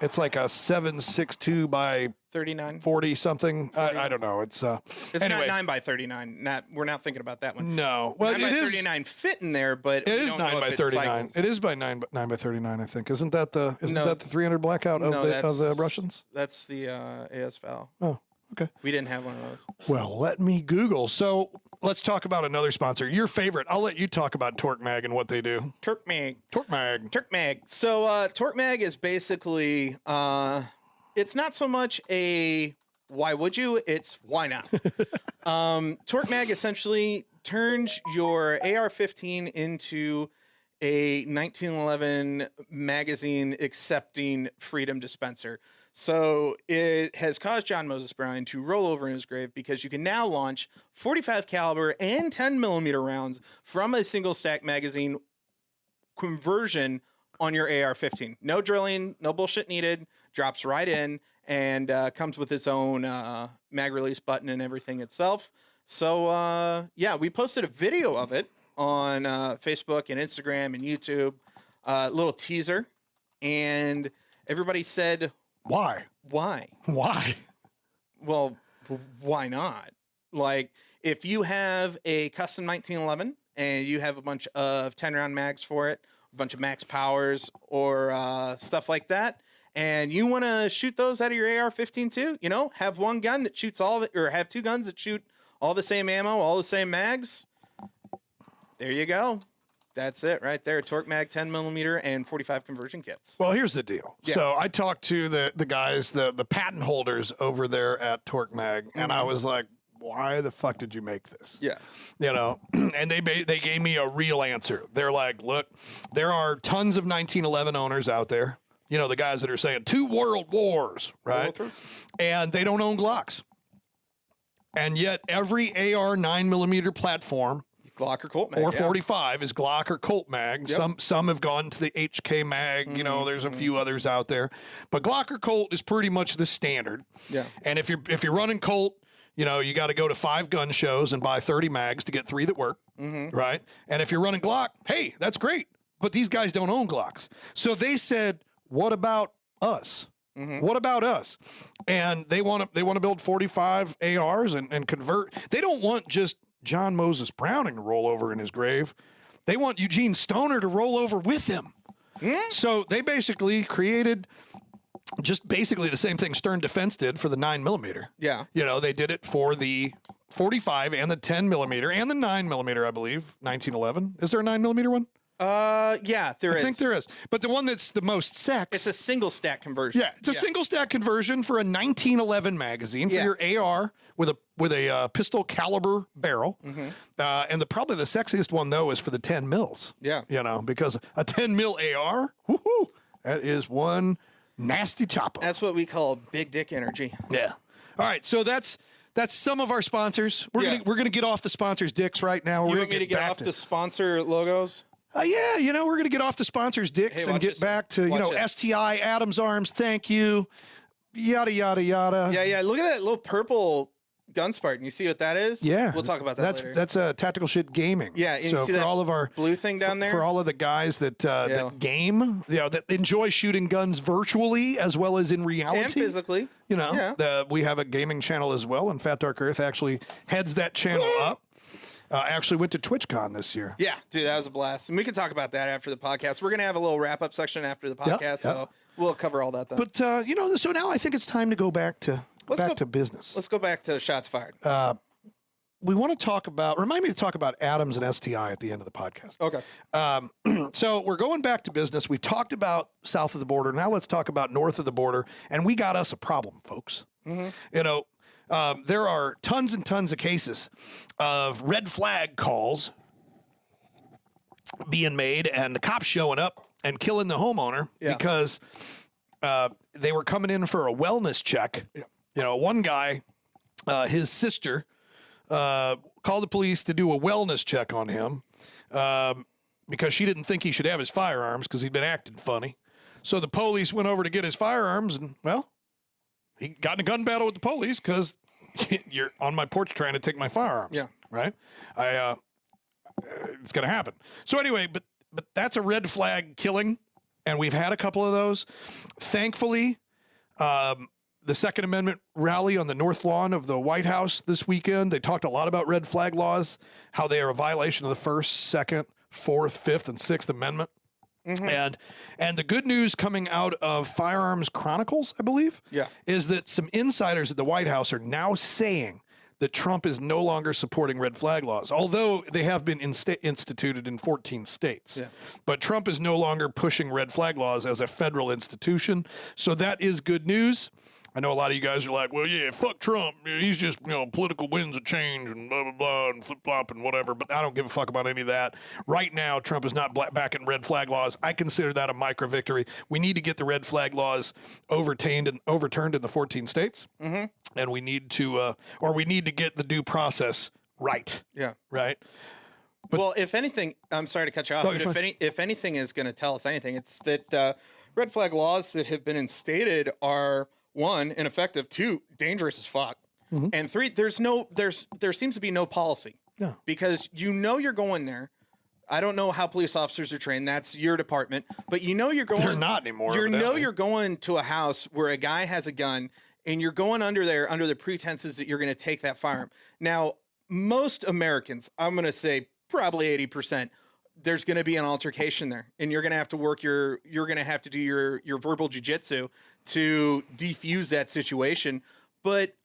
It's like a 7.62 by 39, 40 something. I don't know. It's anyway. Not 9 by 39. We're not thinking about that one. No, well, 9 by 39 fit in there, but it is 9 by 39. It is by 9 by 39. I think isn't that the 300 Blackout of the Russians? That's the ASVAL. Oh, okay. We didn't have one of those. Well, let me Google. So let's talk about another sponsor. Your favorite. I'll let you talk about Torque Mag and what they do. Torque Mag. So Torque Mag is basically it's not so much a why would you? It's why not. Torque Mag essentially turns your AR-15 into a 1911 magazine accepting freedom dispenser. So it has caused John Moses Brown to roll over in his grave because you can now launch 45 caliber and 10mm rounds from a single stack magazine conversion on your AR-15. No drilling, no bullshit needed. Drops right in and comes with its own mag release button and everything itself. So, yeah, we posted a video of it on Facebook and Instagram and YouTube, little teaser, and everybody said, Why? why? Why? Well, why not? Like, if you have a custom 1911 and you have a bunch of 10-round mags for it, a bunch of max powers or stuff like that, and you want to shoot those out of your AR-15 too, you know, have one gun that shoots all of it, or have two guns that shoot all the same ammo, all the same mags, there you go. That's it right there. Torque mag, 10mm, and 45 conversion kits. Well, here's the deal. Yeah. So I talked to the guys, the patent holders over there at Torque Mag, and I was like, why the fuck did you make this? Yeah. You know, and they gave me a real answer. They're like, look, there are tons of 1911 owners out there. You know, the guys that are saying 2 world wars, right? And they don't own Glocks. And yet every AR 9mm platform Glock or Colt mag. or 45 is Glock or Colt mag. Yep. Some have gone to the HK mag. You know, there's a few others out there, but Glock or Colt is pretty much the standard. Yeah. And if you're running Colt, you know, you got to go to 5 gun shows and buy 30 mags to get 3 that work, right? And if you're running Glock, hey, that's great. But these guys don't own Glocks, so they said, "What about us? What about us?" And they want to build 45 ARs and convert. They don't want just John Moses Browning to roll over in his grave. They want Eugene Stoner to roll over with him. So they basically created just basically the same thing Stern Defense did for the 9mm. Yeah. You know, they did it for the 45 and the 10mm and the 9mm, I believe. 1911. Is there a 9mm one? Yeah, there is. I think there is. But the one that's the most sex. It's a single stack conversion. Yeah, it's a single stack conversion for a 1911 magazine for your AR with a pistol caliber barrel. And probably the sexiest one though is for the 10 mils. Yeah. You know, because a 10 mil AR, whoo-hoo, that is one nasty chopper. That's what we call big dick energy. Yeah. All right, so that's some of our sponsors. We're gonna get off the sponsors' dicks right now. You want me to get off the sponsor logos? Yeah, you know, we're going to get off the sponsors' dicks and get back to, you know, STI, Adams Arms, thank you, yada, yada, yada. Yeah. Look at that little purple gun Spartan. You see what that is? Yeah. We'll talk about that later. That's a Tactical Shit Gaming. Yeah. And so you see for that all of our blue thing down there? For all of the guys that game, you know, that enjoy shooting guns virtually as well as in reality. And physically. You know, we have a gaming channel as well, and Fat Dark Earth actually heads that channel up. Actually went to TwitchCon this year. Yeah, dude, that was a blast. And we can talk about that after the podcast. We're going to have a little wrap-up section after the podcast, so we'll cover all that then. But, you know, so now I think it's time to go back to business. Let's go back to shots fired. We want to remind me to talk about Adams and STI at the end of the podcast. Okay. So we're going back to business. We've talked about south of the border. Now let's talk about north of the border. And we got us a problem, folks. You know, there are tons and tons of cases of red flag calls being made and the cops showing up and killing the homeowner because they were coming in for a wellness check. You know, one guy, his sister, called the police to do a wellness check on him because she didn't think he should have his firearms because he'd been acting funny. So the police went over to get his firearms and, well, he got in a gun battle with the police because you're on my porch trying to take my firearms. Yeah. Right? It's going to happen. So anyway, but that's a red flag killing, and we've had a couple of those. Thankfully, the Second Amendment rally on the North Lawn of the White House this weekend, they talked a lot about red flag laws, how they are a violation of the First, Second, Fourth, Fifth, and Sixth Amendment. And the good news coming out of Firearms Chronicles, I believe, is that some insiders at the White House are now saying that Trump is no longer supporting red flag laws, although they have been instituted in 14 states. But Trump is no longer pushing red flag laws as a federal institution. So that is good news. I know a lot of you guys are like, well, yeah, fuck Trump. He's just, you know, political winds of change and blah, blah, blah, and flip-flop and whatever. But I don't give a fuck about any of that. Right now, Trump is not backing red flag laws. I consider that a micro victory. We need to get the red flag laws overturned in the 14 states. And we need to get the due process right. Right? Well, if anything, I'm sorry to cut you off, No, but you're fine. if anything is going to tell us anything, it's that red flag laws that have been instated are, 1, ineffective, 2, dangerous as fuck, and 3, there seems to be no policy. No. Because you're going there. I don't know how police officers are trained. That's your department. But you're going. They're not anymore, You know evidently. you're going to a house where a guy has a gun, and you're going under there under the pretenses that you're going to take that firearm. Now, most Americans, I'm going to say probably 80%, there's going to be an altercation there, and you're going to have to you're going to have to do your verbal jujitsu to defuse that situation. But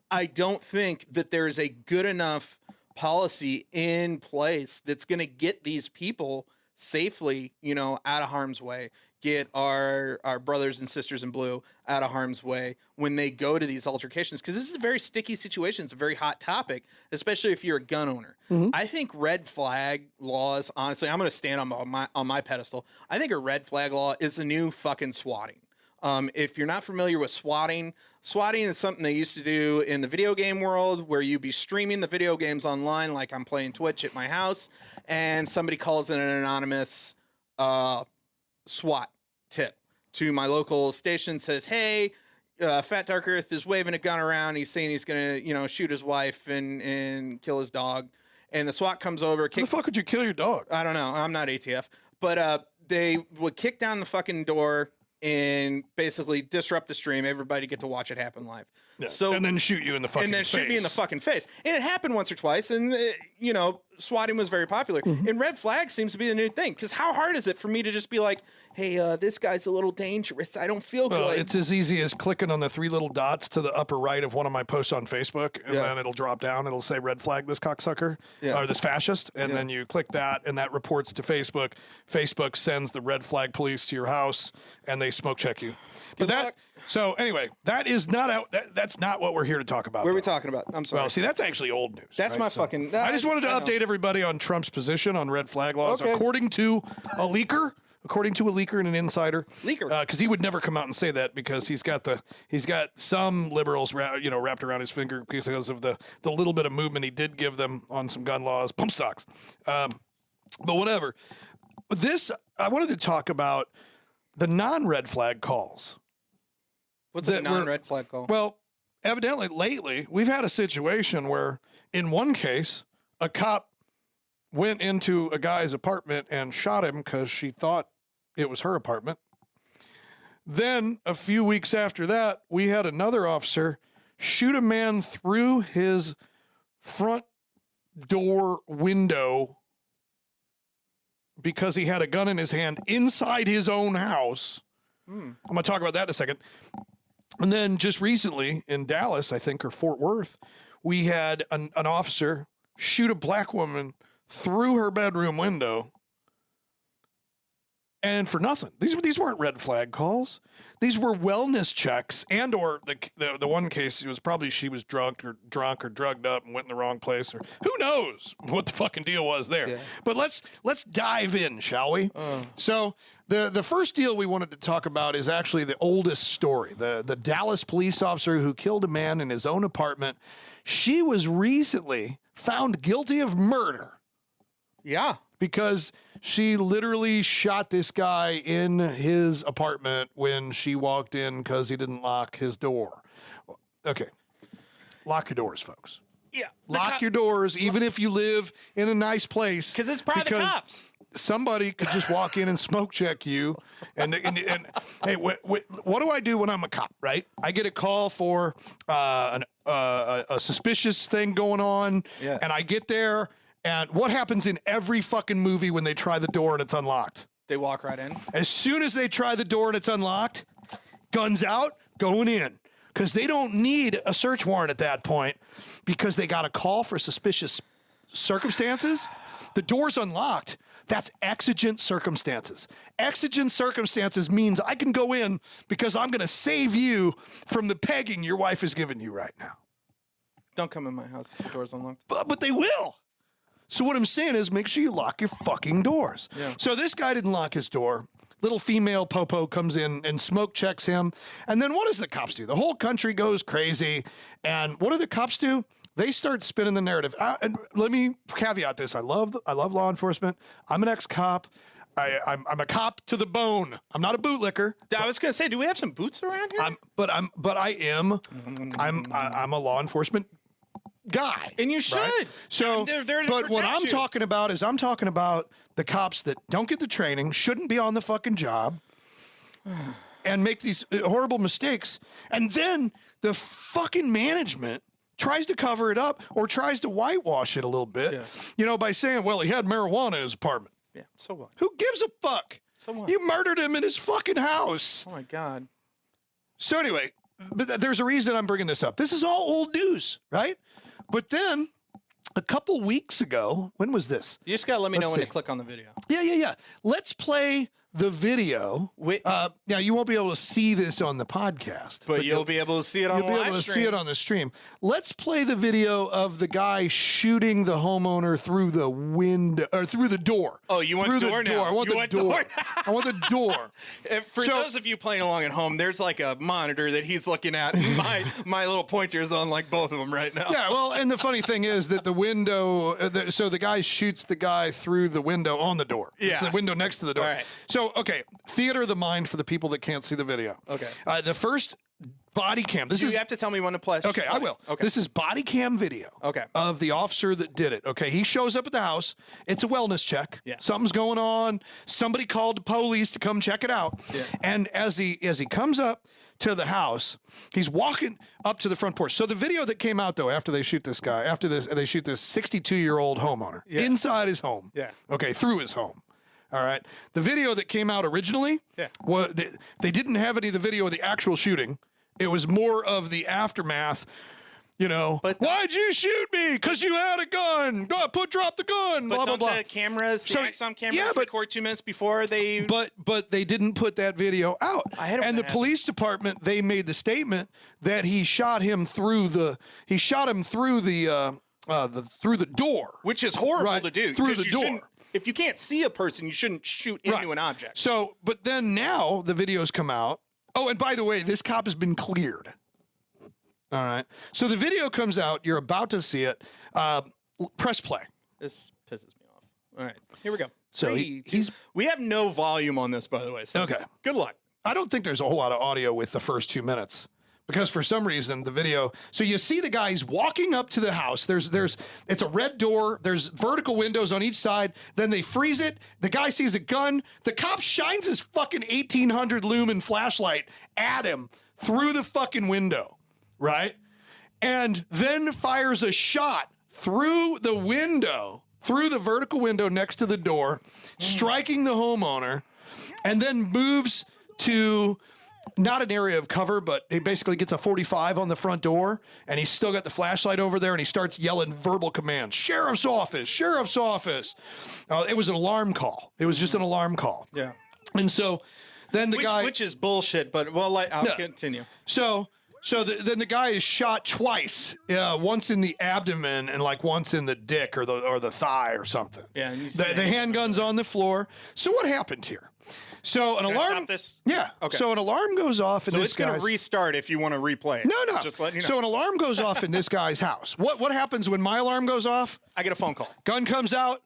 I don't think that there is a good enough policy in place that's going to get these people safely, out of harm's way, get our brothers and sisters in blue out of harm's way when they go to these altercations. Because this is a very sticky situation. It's a very hot topic, especially if you're a gun owner. I think red flag laws, honestly, I'm going to stand on my pedestal. I think a red flag law is the new fucking swatting. If you're not familiar with swatting is something they used to do in the video game world where you'd be streaming the video games online, like I'm playing Twitch at my house, and somebody calls in an anonymous SWAT tip to my local station, says, hey, Fat Dark Earth is waving a gun around. He's saying he's going to, shoot his wife and kill his dog. And the SWAT comes over. How the fuck would you kill your dog? I don't know. I'm not ATF. But they would kick down the fucking door and basically disrupt the stream. Everybody get to watch it happen live. Yeah. So and then shoot you in the fucking face. shoot me in the fucking face. And it happened once or twice, and swatting was very popular. And red flag seems to be the new thing. Because how hard is it for me to just be like, hey, this guy's a little dangerous. I don't feel good. It's as easy as clicking on the 3 little dots to the upper right of one of my posts on Facebook, and then it'll drop down. It'll say red flag this cocksucker or this fascist, and then you click that, and that reports to Facebook. Facebook sends the red flag police to your house, and they smoke check you. But so anyway, that is not out. That's not what we're here to talk about. What are we talking about? I'm sorry. Well, see, that's actually old news. That's right? my fucking. I just wanted to update everybody on Trump's position on red flag laws, according to a leaker. According to a leaker and an insider, because he would never come out and say that because he's got some liberals wrapped around his finger because of the little bit of movement he did give them on some gun laws, pump stocks, but whatever. This I wanted to talk about the non-red flag calls. What's a non-red flag call? Well, evidently lately we've had a situation where in one case a cop went into a guy's apartment and shot him because she thought it was her apartment. Then a few weeks after that, we had another officer shoot a man through his front door window because he had a gun in his hand inside his own house. I'm going to talk about that in a second. And then just recently in Dallas, I think, or Fort Worth, we had an officer shoot a black woman through her bedroom window, and for nothing. These weren't red flag calls. These were wellness checks, and or the one case, it was probably she was drunk or drugged up and went in the wrong place, or who knows what the fucking deal was there. Yeah. But let's dive in, shall we? So the first deal we wanted to talk about is actually the oldest story. The Dallas police officer who killed a man in his own apartment. She was recently found guilty of murder. Yeah. Because she literally shot this guy in his apartment when she walked in because he didn't lock his door. Okay. Lock your doors, folks. Yeah. Lock your doors, even if you live in a nice place. Because it's probably the cops. Somebody could just walk in and smoke check you. And hey, what do I do when I'm a cop, right? I get a call for a suspicious thing going on, and I get there. And what happens in every fucking movie when they try the door and it's unlocked? They walk right in. As soon as they try the door and it's unlocked, guns out, going in. Because they don't need a search warrant at that point because they got a call for suspicious circumstances. The door's unlocked. That's exigent circumstances. Exigent circumstances means I can go in because I'm going to save you from the pegging your wife is giving you right now. Don't come in my house if the door's unlocked. But they will. So what I'm saying is make sure you lock your fucking doors. Yeah. So this guy didn't lock his door. Little female popo comes in and smoke checks him. And then what does the cops do? The whole country goes crazy. And what do the cops do? they start spinning the narrative. And let me caveat this: I love law enforcement. I'm an ex-cop. I'm a cop to the bone. I'm not a bootlicker. I was gonna say, do we have some boots around here? I'm a law enforcement guy, and you should. Right? So, they're to but what protect I'm you. talking about is the cops that don't get the training, shouldn't be on the fucking job, and make these horrible mistakes, and then the fucking management tries to cover it up or tries to whitewash it a little bit, by saying, well, he had marijuana in his apartment. Yeah, so what? Who gives a fuck? So what? You murdered him in his fucking house. Oh my God. So anyway, but there's a reason I'm bringing this up. This is all old news, right? But then a couple weeks ago, when was this? You just gotta let me know Let's when see. to click on the video. Yeah. Let's play the video. Wait. Now, you won't be able to see this on the podcast. But you'll be able to see it on You'll be able to see it on the stream. Let's play the video of the guy shooting the homeowner through the window or through the door. Oh, you want through door the now? door. I want You the want door. door I want the door. For So- those of you playing along at home, there's like a monitor that he's looking at. And my little pointer is on like both of them right now. Yeah, well, and the funny thing is that the window, so the guy shoots the guy through the window on the door. It's Yeah. the window next to the door. All right. So, okay, theater of the mind for the people that can't see the video. Okay. The first body cam. This Do is you have to tell me when to play? okay. I will. Okay. This is body cam video. Okay. Of the officer that did it. Okay, he shows up at the house. It's a wellness check. Yeah. Something's going on. Somebody called the police to come check it out. Yeah. And as he comes up to the house, he's walking up to the front porch. So the video that came out though, after they shoot this guy, they shoot this 62-year-old homeowner inside his home. Yeah. Okay, through his home. All right. The video that came out originally, they didn't have any of the video of the actual shooting. It was more of the aftermath. But why'd you shoot me? Because you had a gun. Drop the gun. But Blah blah don't blah. the cameras, the Axon cameras, but record 2 minutes before they? But they didn't put that video out. And the that. police department, they made the statement that he shot him through the door, Which is horrible Right, to do. through 'cause the you door. shouldn't- If you can't see a person, you shouldn't shoot into an object. So, but then now the videos come out. Oh, and by the way, this cop has been cleared. All right. So the video comes out. You're about to see it. Press play. This pisses me off. All right, here we go. So 3, 2. he's. We have no volume on this, by the way. So Okay. Good luck. I don't think there's a whole lot of audio with the first 2 minutes because for some reason the video. So you see the guys walking up to the house. It's a red door. There's vertical windows on each side. Then they freeze it. The guy sees a gun. The cop shines his fucking 1800 lumen flashlight at him through the fucking window. Right? And then fires a shot through the window, through the vertical window next to the door, striking the homeowner, and then moves to not an area of cover, but he basically gets a 45 on the front door, and he's still got the flashlight over there, and he starts yelling verbal commands. Sheriff's office, sheriff's office. It was an alarm call. It was just an alarm call. Yeah. And so then the guy... Which is bullshit, but I'll continue. So then the guy is shot twice, once in the abdomen and like once in the dick or the thigh or something. Yeah, and the handgun's on the floor. So what happened here? So an Can I alarm. stop this? Yeah. Okay. So an alarm goes off in So this it's going guy's. to restart if you want to replay it. No. Just let you know. So an alarm goes off in this guy's house. What happens when my alarm goes off? I get a phone call. Gun comes out.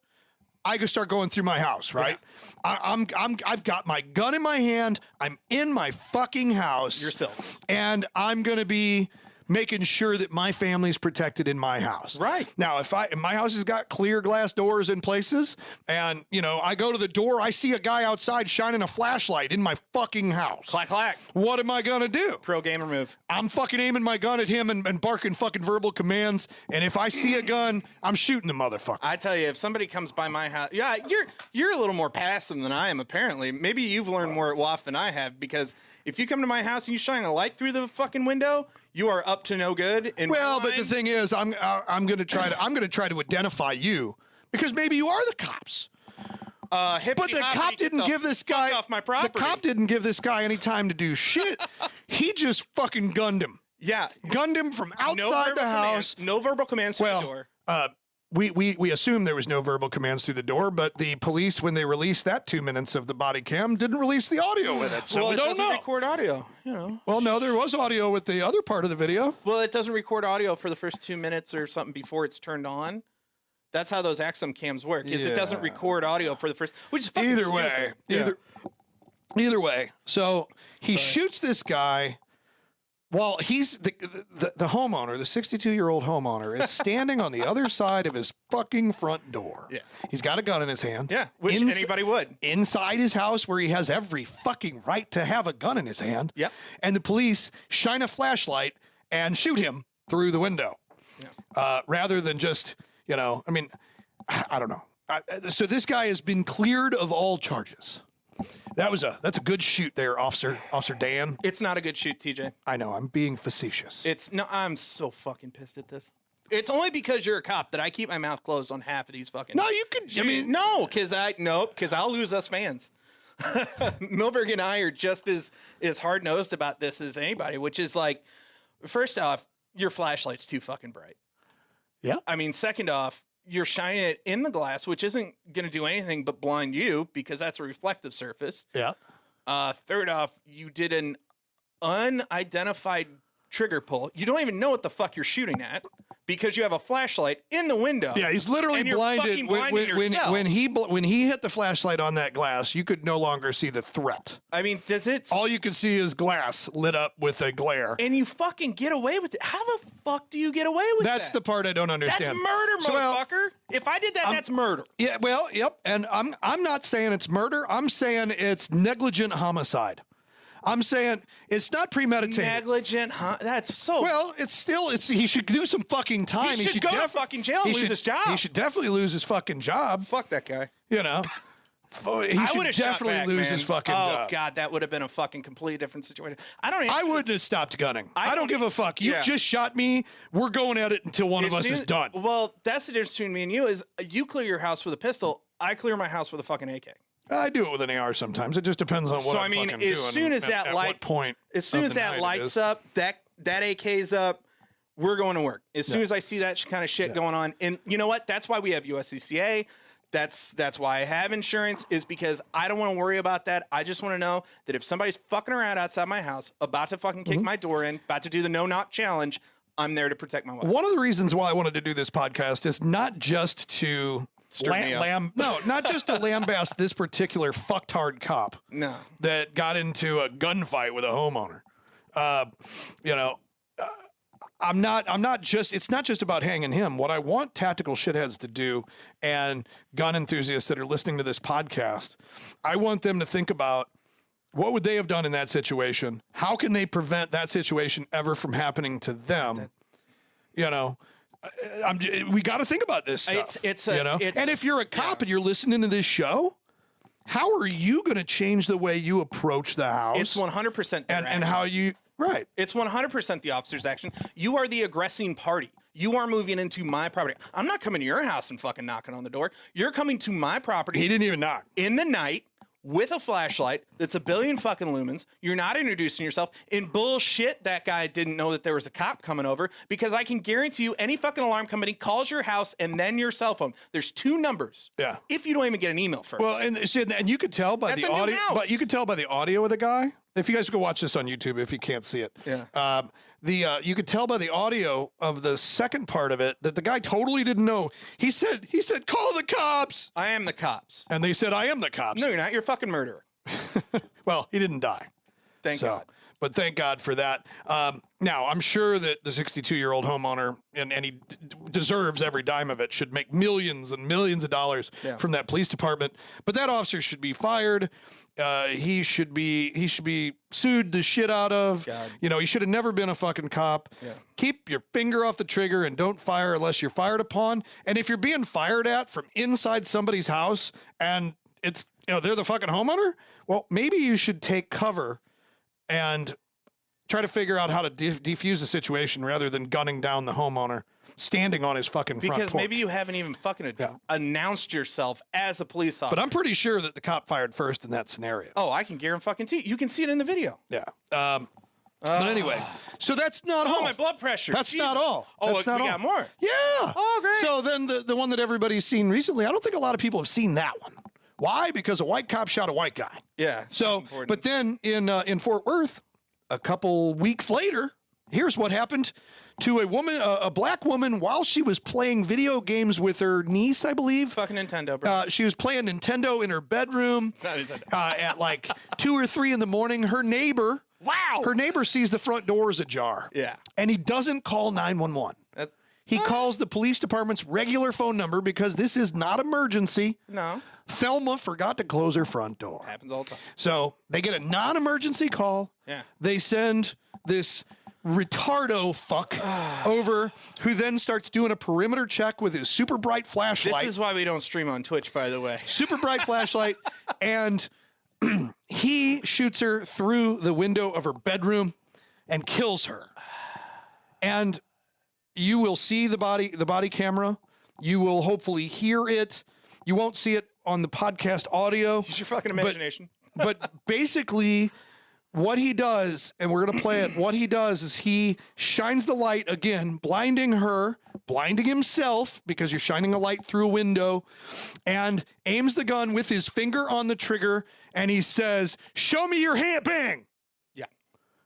I go start going through my house, right? Yeah. I've got my gun in my hand. I'm in my fucking house. Yourself. And I'm going to be making sure that my family's protected in my house. Right. Now, if my house has got clear glass doors in places and, I go to the door, I see a guy outside shining a flashlight in my fucking house. Clack, clack. What am I going to do? Pro gamer move. I'm fucking aiming my gun at him and barking fucking verbal commands. And if I see a gun, I'm shooting the motherfucker. I tell you, if somebody comes by my house, you're a little more passive than I am, apparently. Maybe you've learned more at WAF than I have, because if you come to my house and you shine a light through the fucking window, you are up to no good. Well, but the thing is, I'm going to try to identify you because maybe you are the cops. But the cop didn't give this guy off my property. The cop didn't give this guy any time to do shit. He just fucking gunned him. Yeah, Gunned him from outside the house. No verbal commands to the door. we assume there was no verbal commands through the door, but the police, when they released that 2 minutes of the body cam, didn't release the audio with it. So well, we it don't doesn't know. record audio, you know. Well, no, there was audio with the other part of the video. Well, it doesn't record audio for the first 2 minutes or something before it's turned on. That's how those Axum cams work. Is it doesn't record audio for the first, which is fucking stupid. Either way. So he shoots this guy. While he's the homeowner, the 62-year-old homeowner, is standing on the other side of his fucking front door. Yeah. He's got a gun in his hand. Yeah, which anybody would. Inside his house where he has every fucking right to have a gun in his hand. Yep. And the police shine a flashlight and shoot him through the window. Yeah. Rather than just, I don't know. So this guy has been cleared of all charges. That's a good shoot there, Officer Dan. It's not a good shoot, TJ. I know, I'm being facetious. I'm so fucking pissed at this. It's only because you're a cop that I keep my mouth closed on half of these fucking. No, you could. Because I'll lose us fans. Milberg and I are just as hard nosed about this as anybody, which is like, first off, your flashlight's too fucking bright. Yeah. I mean, second off, you're shining it in the glass, which isn't going to do anything but blind you because that's a reflective surface. Yeah. Third off, you did an unidentified trigger pull. You don't even know what the fuck you're shooting at because you have a flashlight in the window. Yeah, he's literally blinded. When he hit the flashlight on that glass, you could no longer see the threat. I mean, all you could see is glass lit up with a glare. And you fucking get away with it. How the fuck do you get away with that? That's the part I don't understand. That's murder, motherfucker. If I did that, that's murder. Yeah, well, yep. And I'm not saying it's murder. I'm saying it's negligent homicide. I'm saying it's not premeditated. Negligent, that's so. Well, he should do some fucking time. He should go to fucking jail and lose his job. He should definitely lose his fucking job. Fuck that guy. He should definitely lose his fucking job. Oh, God, that would have been a fucking completely different situation. I wouldn't have stopped gunning. I don't give a fuck. You just shot me. We're going at it until one of us is done. Well, that's the difference between me and you is you clear your house with a pistol. I clear my house with a fucking AK. I do it with an AR sometimes. It just depends on what I'm fucking doing. As soon as that lights up, that AK's up, we're going to work. As soon as I see that kind of shit going on, and you know what? That's why we have USCCA. That's why I have insurance, is because I don't want to worry about that. I just want to know that if somebody's fucking around outside my house, about to fucking kick my door in, about to do the no-knock challenge, I'm there to protect my wife. One of the reasons why I wanted to do this podcast is not just to not just to lambast this particular fucktard cop that got into a gunfight with a homeowner. It's not just about hanging him. What I want tactical shitheads to do, and gun enthusiasts that are listening to this podcast, I want them to think about what would they have done in that situation? How can they prevent that situation ever from happening to them? We got to think about this stuff. And if you're a cop and you're listening to this show, how are you going to change the way you approach the house? It's 100% and how you right. It's 100% the officer's action. You are the aggressing party. You are moving into my property. I'm not coming to your house and fucking knocking on the door. You're coming to my property. He didn't even knock. In the night. With a flashlight that's a billion fucking lumens. You're not introducing yourself. In bullshit, that guy didn't know that there was a cop coming over, because I can guarantee you any fucking alarm company calls your house and then your cell phone. There's 2 numbers. Yeah. If you don't even get an email first. Well, and you could tell by the audio. But you could tell by the audio of the guy. If you guys go watch this on YouTube, if you can't see it. Yeah. You could tell by the audio of the second part of it that the guy totally didn't know. He said, call the cops. I am the cops. And they said, I am the cops. No, you're not. You're a fucking murderer. Well, he didn't die. Thank God. But thank God for that. Now, I'm sure that the 62-year-old homeowner, and he deserves every dime of it, should make millions and millions of dollars from that police department. But that officer should be fired. He should be sued the shit out of. God. He should have never been a fucking cop. Yeah. Keep your finger off the trigger and don't fire unless you're fired upon. And if you're being fired at from inside somebody's house and it's they're the fucking homeowner, well, maybe you should take cover and try to figure out how to defuse the situation rather than gunning down the homeowner standing on his fucking front porch. Because maybe you haven't even fucking announced yourself as a police officer. But I'm pretty sure that the cop fired first in that scenario. Oh, I can guarantee you. You can see it in the video. Yeah. But anyway, so that's not all. My blood pressure. That's not all. Oh, that's not we all. got more. Yeah. Oh, great. So then the one that everybody's seen recently, I don't think a lot of people have seen that one. Why? Because a white cop shot a white guy. Yeah. So, but then in Fort Worth, a couple weeks later, here's what happened to a woman, a black woman, while she was playing video games with her niece, I believe. Fucking Nintendo, bro. She was playing Nintendo in her bedroom at like 2 or 3 in the morning. Her neighbor sees the front doors ajar. Yeah. And he doesn't call 911. He calls the police department's regular phone number because this is not emergency. No. Thelma forgot to close her front door. Happens all the time. So they get a non-emergency call. Yeah. They send this retardo fuck over, who then starts doing a perimeter check with his super bright flashlight. This is why we don't stream on Twitch, by the way. Super bright flashlight. And he shoots her through the window of her bedroom and kills her. And you will see the body camera. You will hopefully hear it. You won't see it on the podcast audio. Use your fucking imagination. But basically, what he does, and we're going to play it, what he does is he shines the light again, blinding her, blinding himself, because you're shining a light through a window, and aims the gun with his finger on the trigger, and he says, "Show me your hand, bang." Yeah.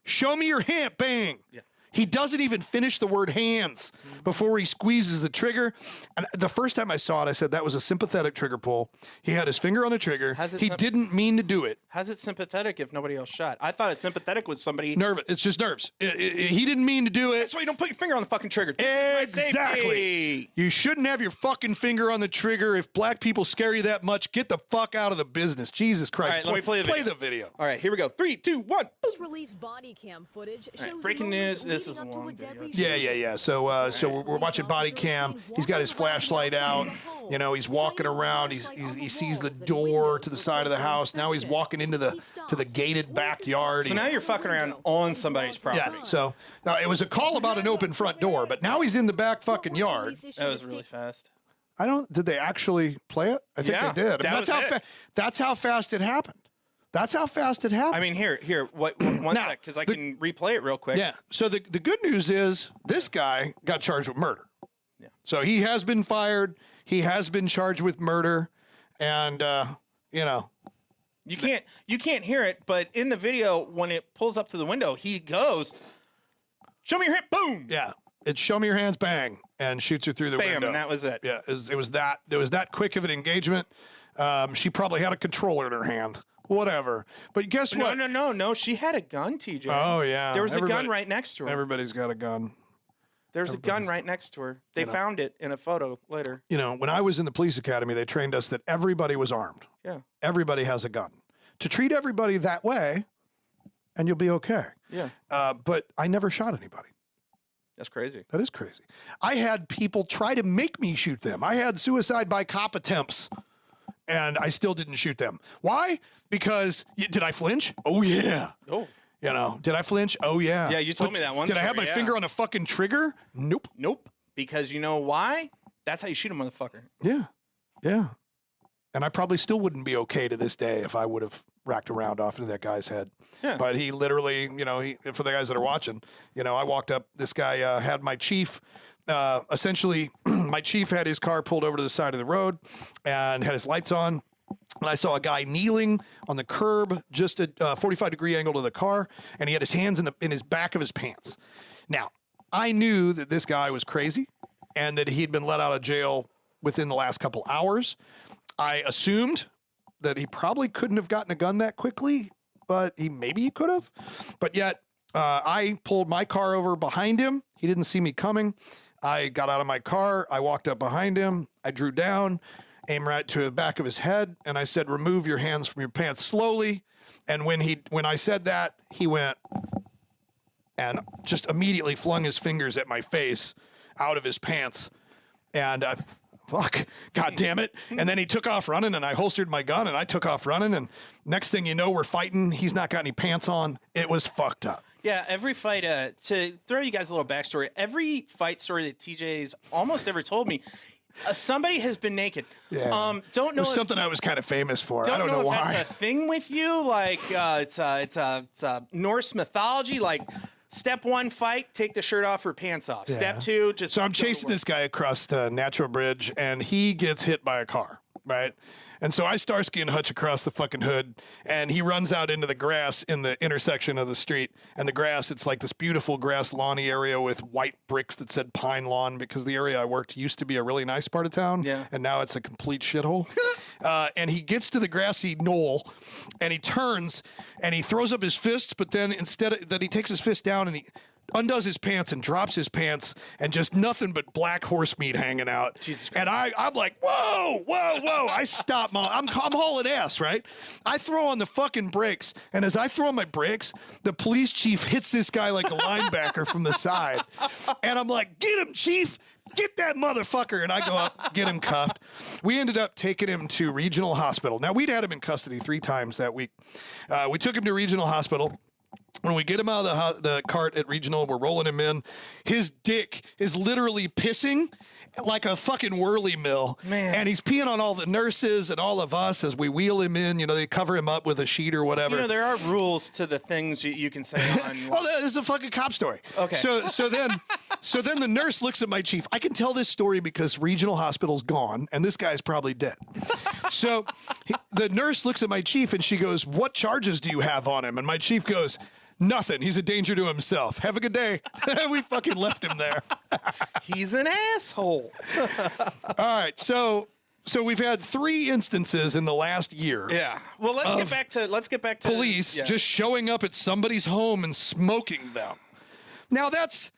Show me your hand, bang. Yeah. He doesn't even finish the word hands before he squeezes the trigger. And the first time I saw it, I said that was a sympathetic trigger pull. He had his finger on the trigger. He didn't mean to do it. How's it sympathetic if nobody else shot? I thought it sympathetic was somebody... Nervous. It's just nerves. He didn't mean to do it. That's why you don't put your finger on the fucking trigger. Exactly. You shouldn't have your fucking finger on the trigger. If black people scare you that much, get the fuck out of the business. Jesus Christ. All right, let me play the video. All right, here we go. 3, 2, 1. Released body cam footage shows breaking news. This is a long video. Yeah. So we're watching body cam. He's got his flashlight out. You know, he's walking around. He sees the door to the side of the house. Now he's walking into the gated backyard. So now you're fucking around on somebody's property. Yeah. So now it was a call about an open front door, but now he's in the back fucking yard. That was really fast. Did they actually play it? I think they did. That's how fast it happened. That's how fast it happened. I mean, here, one sec, because I can replay it real quick. Yeah. So the good news is this guy got charged with murder. Yeah. So he has been fired. He has been charged with murder, and you know. You can't hear it, but in the video, when it pulls up to the window, he goes, "Show me your hand," boom. Yeah. It's "show me your hands," bang, and shoots her through the window. Bam, and that was it. Yeah. It was that quick of an engagement. She probably had a controller in her hand. Whatever. But guess what? No. She had a gun, TJ. Oh, yeah. There was a gun right next to her. Everybody's got a gun. There's a gun right next to her. They found it in a photo later. You know, when I was in the police academy, they trained us that everybody was armed. Yeah. Everybody has a gun. To treat everybody that way, and you'll be okay. Yeah. But I never shot anybody. That's crazy. That is crazy. I had people try to make me shoot them. I had suicide by cop attempts. And I still didn't shoot them. Why? Because did I flinch? Oh yeah. Oh. You know, did I flinch? Oh yeah. Yeah, you told me that once. Did I have my finger on the fucking trigger? Nope. Because you know why? That's how you shoot a motherfucker. Yeah. And I probably still wouldn't be okay to this day if I would have racked around off into that guy's head. Yeah. But he literally, you know, for the guys that are watching, you know, I walked up. This guy had my chief. Essentially, my chief had his car pulled over to the side of the road and had his lights on. And I saw a guy kneeling on the curb, just at 45-degree angle to the car, and he had his hands in his back of his pants. Now, I knew that this guy was crazy and that he'd been let out of jail within the last couple hours. I assumed that he probably couldn't have gotten a gun that quickly, but maybe he could have. But yet, I pulled my car over behind him. He didn't see me coming. I got out of my car. I walked up behind him. I drew down, aimed right to the back of his head, and I said, "Remove your hands from your pants slowly." And when I said that, he went and just immediately flung his fingers at my face out of his pants. And fuck, God damn it. And then he took off running, and I holstered my gun, and I took off running. And next thing you know, we're fighting. He's not got any pants on. It was fucked up. Yeah, every fight, to throw you guys a little backstory, every fight story that TJ's almost ever told me, Somebody has been naked. Yeah. Don't know It was if, something I was kind of famous for. don't I don't know if why. that's a thing with you. Like it's a Norse mythology. Like step 1, fight, take the shirt off or pants off. Step 2, just. So I'm go to chasing work. this guy across Natural Bridge, and he gets hit by a car, right? And so I Starsky and Hutch across the fucking hood, and he runs out into the grass in the intersection of the street. And the grass, it's like this beautiful grass lawny area with white bricks that said Pine Lawn, because the area I worked used to be a really nice part of town. Yeah. And now it's a complete shithole. And he gets to the grassy knoll, and he turns, and he throws up his fists, but then instead of that, he takes his fist down, and he undoes his pants and drops his pants, and just nothing but black horse meat hanging out. And I'm like, whoa, whoa, whoa. I stop. I'm hauling ass, right? I throw on the fucking brakes, and as I throw on my brakes, the police chief hits this guy like a linebacker from the side. And I'm like, get him, chief. Get that motherfucker. And I go up, get him cuffed. We ended up taking him to regional hospital. Now, we'd had him in custody 3 times that week. We took him to regional hospital. When we get him out of the cart at regional, we're rolling him in. His dick is literally pissing like a fucking whirly mill. Man. And he's peeing on all the nurses and all of us as we wheel him in. You know, they cover him up with a sheet or whatever. You know, there are rules to the things you can say on. Well, this is a fucking cop story. Okay. So then the nurse looks at my chief. I can tell this story because regional hospital's gone, and this guy's probably dead. So the nurse looks at my chief, and she goes, "What charges do you have on him?" And my chief goes, "Nothing. He's a danger to himself. Have a good day." We fucking left him there. He's an asshole. All right. So we've had 3 instances in the last year. Yeah. Well, let's get back to Police yeah. just showing up at somebody's home and smoking them. Now that's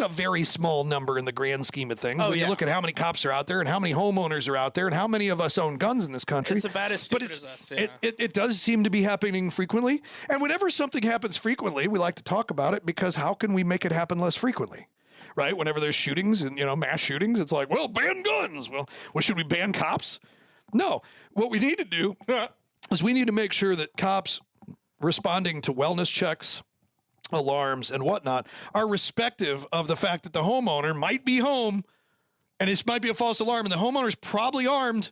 a very small number in the grand scheme of things. Oh, When you yeah. look at how many cops are out there and how many homeowners are out there and how many of us own guns in this country. It's about as stupid as us. Yeah. It does seem to be happening frequently. And whenever something happens frequently, we like to talk about it, because how can we make it happen less frequently? Right? Whenever there's shootings and, mass shootings, it's like, well, ban guns. Well, should we ban cops? No. What we need to do is we need to make sure that cops responding to wellness checks, alarms, and whatnot are respective of the fact that the homeowner might be home and this might be a false alarm and the homeowner's probably armed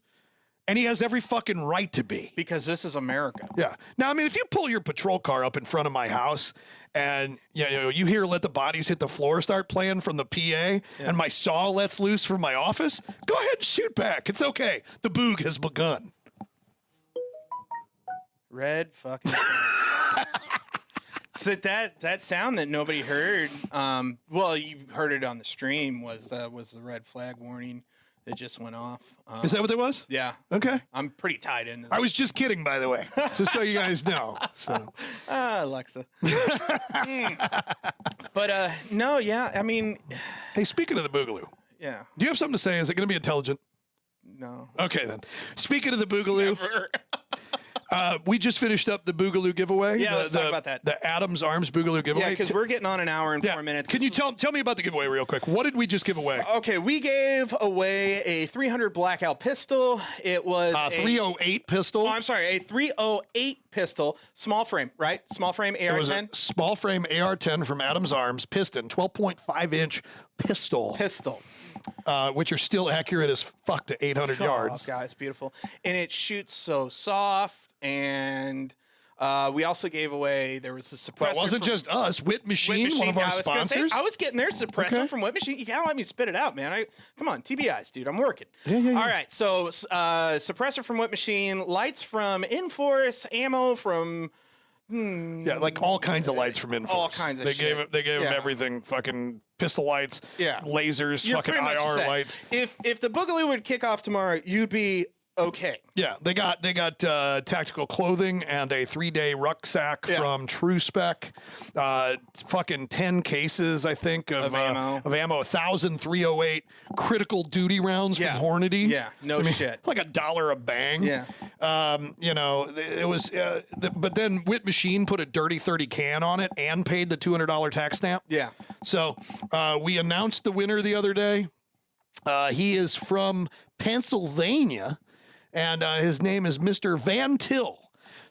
and he has every fucking right to be. Because this is America. Yeah. Now, I mean, if you pull your patrol car up in front of my house and you hear "Let the Bodies Hit the Floor" start playing from the PA and my saw lets loose from my office, go ahead and shoot back. It's okay. The boog has begun. Red fucking. So that sound that nobody heard, well, you heard it on the stream, was the red flag warning that just went off. Is that what it was? Yeah. Okay. I'm pretty tied into I this. was just kidding, by the way, just so you guys know. So. Alexa. But no, yeah, I mean, Hey, speaking of the Boogaloo, yeah, do you have something to say? Is it going to be intelligent? no. Okay, then. Speaking of the Boogaloo, we just finished up the Boogaloo giveaway. Yeah, let's talk about that. The Adams Arms Boogaloo giveaway. Yeah, because we're getting on an hour and 4 minutes. Can you tell me about the giveaway real quick? What did we just give away? Okay, we gave away a 300 blackout pistol. It was a 308 pistol. Oh, I'm sorry, a 308 pistol, small frame, right? Small frame It was a AR-10 small frame AR-10 from Adams Arms, piston, 12.5-inch pistol, which are still accurate as fuck to 800 yards. Oh, God, it's beautiful. And it shoots so soft. And we also gave away, there was a suppressor. Well, it wasn't just us. Wit Machine, one of our sponsors. I was getting their suppressor from Whip Machine. You gotta let me spit it out, man. Come on, TBIs, dude. I'm working. Yeah. All right, so suppressor from Whip Machine, lights from Inforce, ammo from. Yeah, like all kinds of lights from Inforce. All kinds of shit. They gave Yeah. them everything. Fucking pistol lights. Yeah. Lasers. You're fucking pretty much IR set. lights. If the Boogaloo would kick off tomorrow, you'd be okay. Yeah, they got tactical clothing and a 3-day rucksack from True Spec. Fucking 10 cases, I think, of ammo. 1,000 308 critical duty rounds from Hornady. Yeah, shit. It's like $1 a bang. Yeah. It was, but then Wit Machine put a dirty 30 can on it and paid the $200 tax stamp. Yeah. So we announced the winner the other day. He is from Pennsylvania. And his name is Mr. Van Til.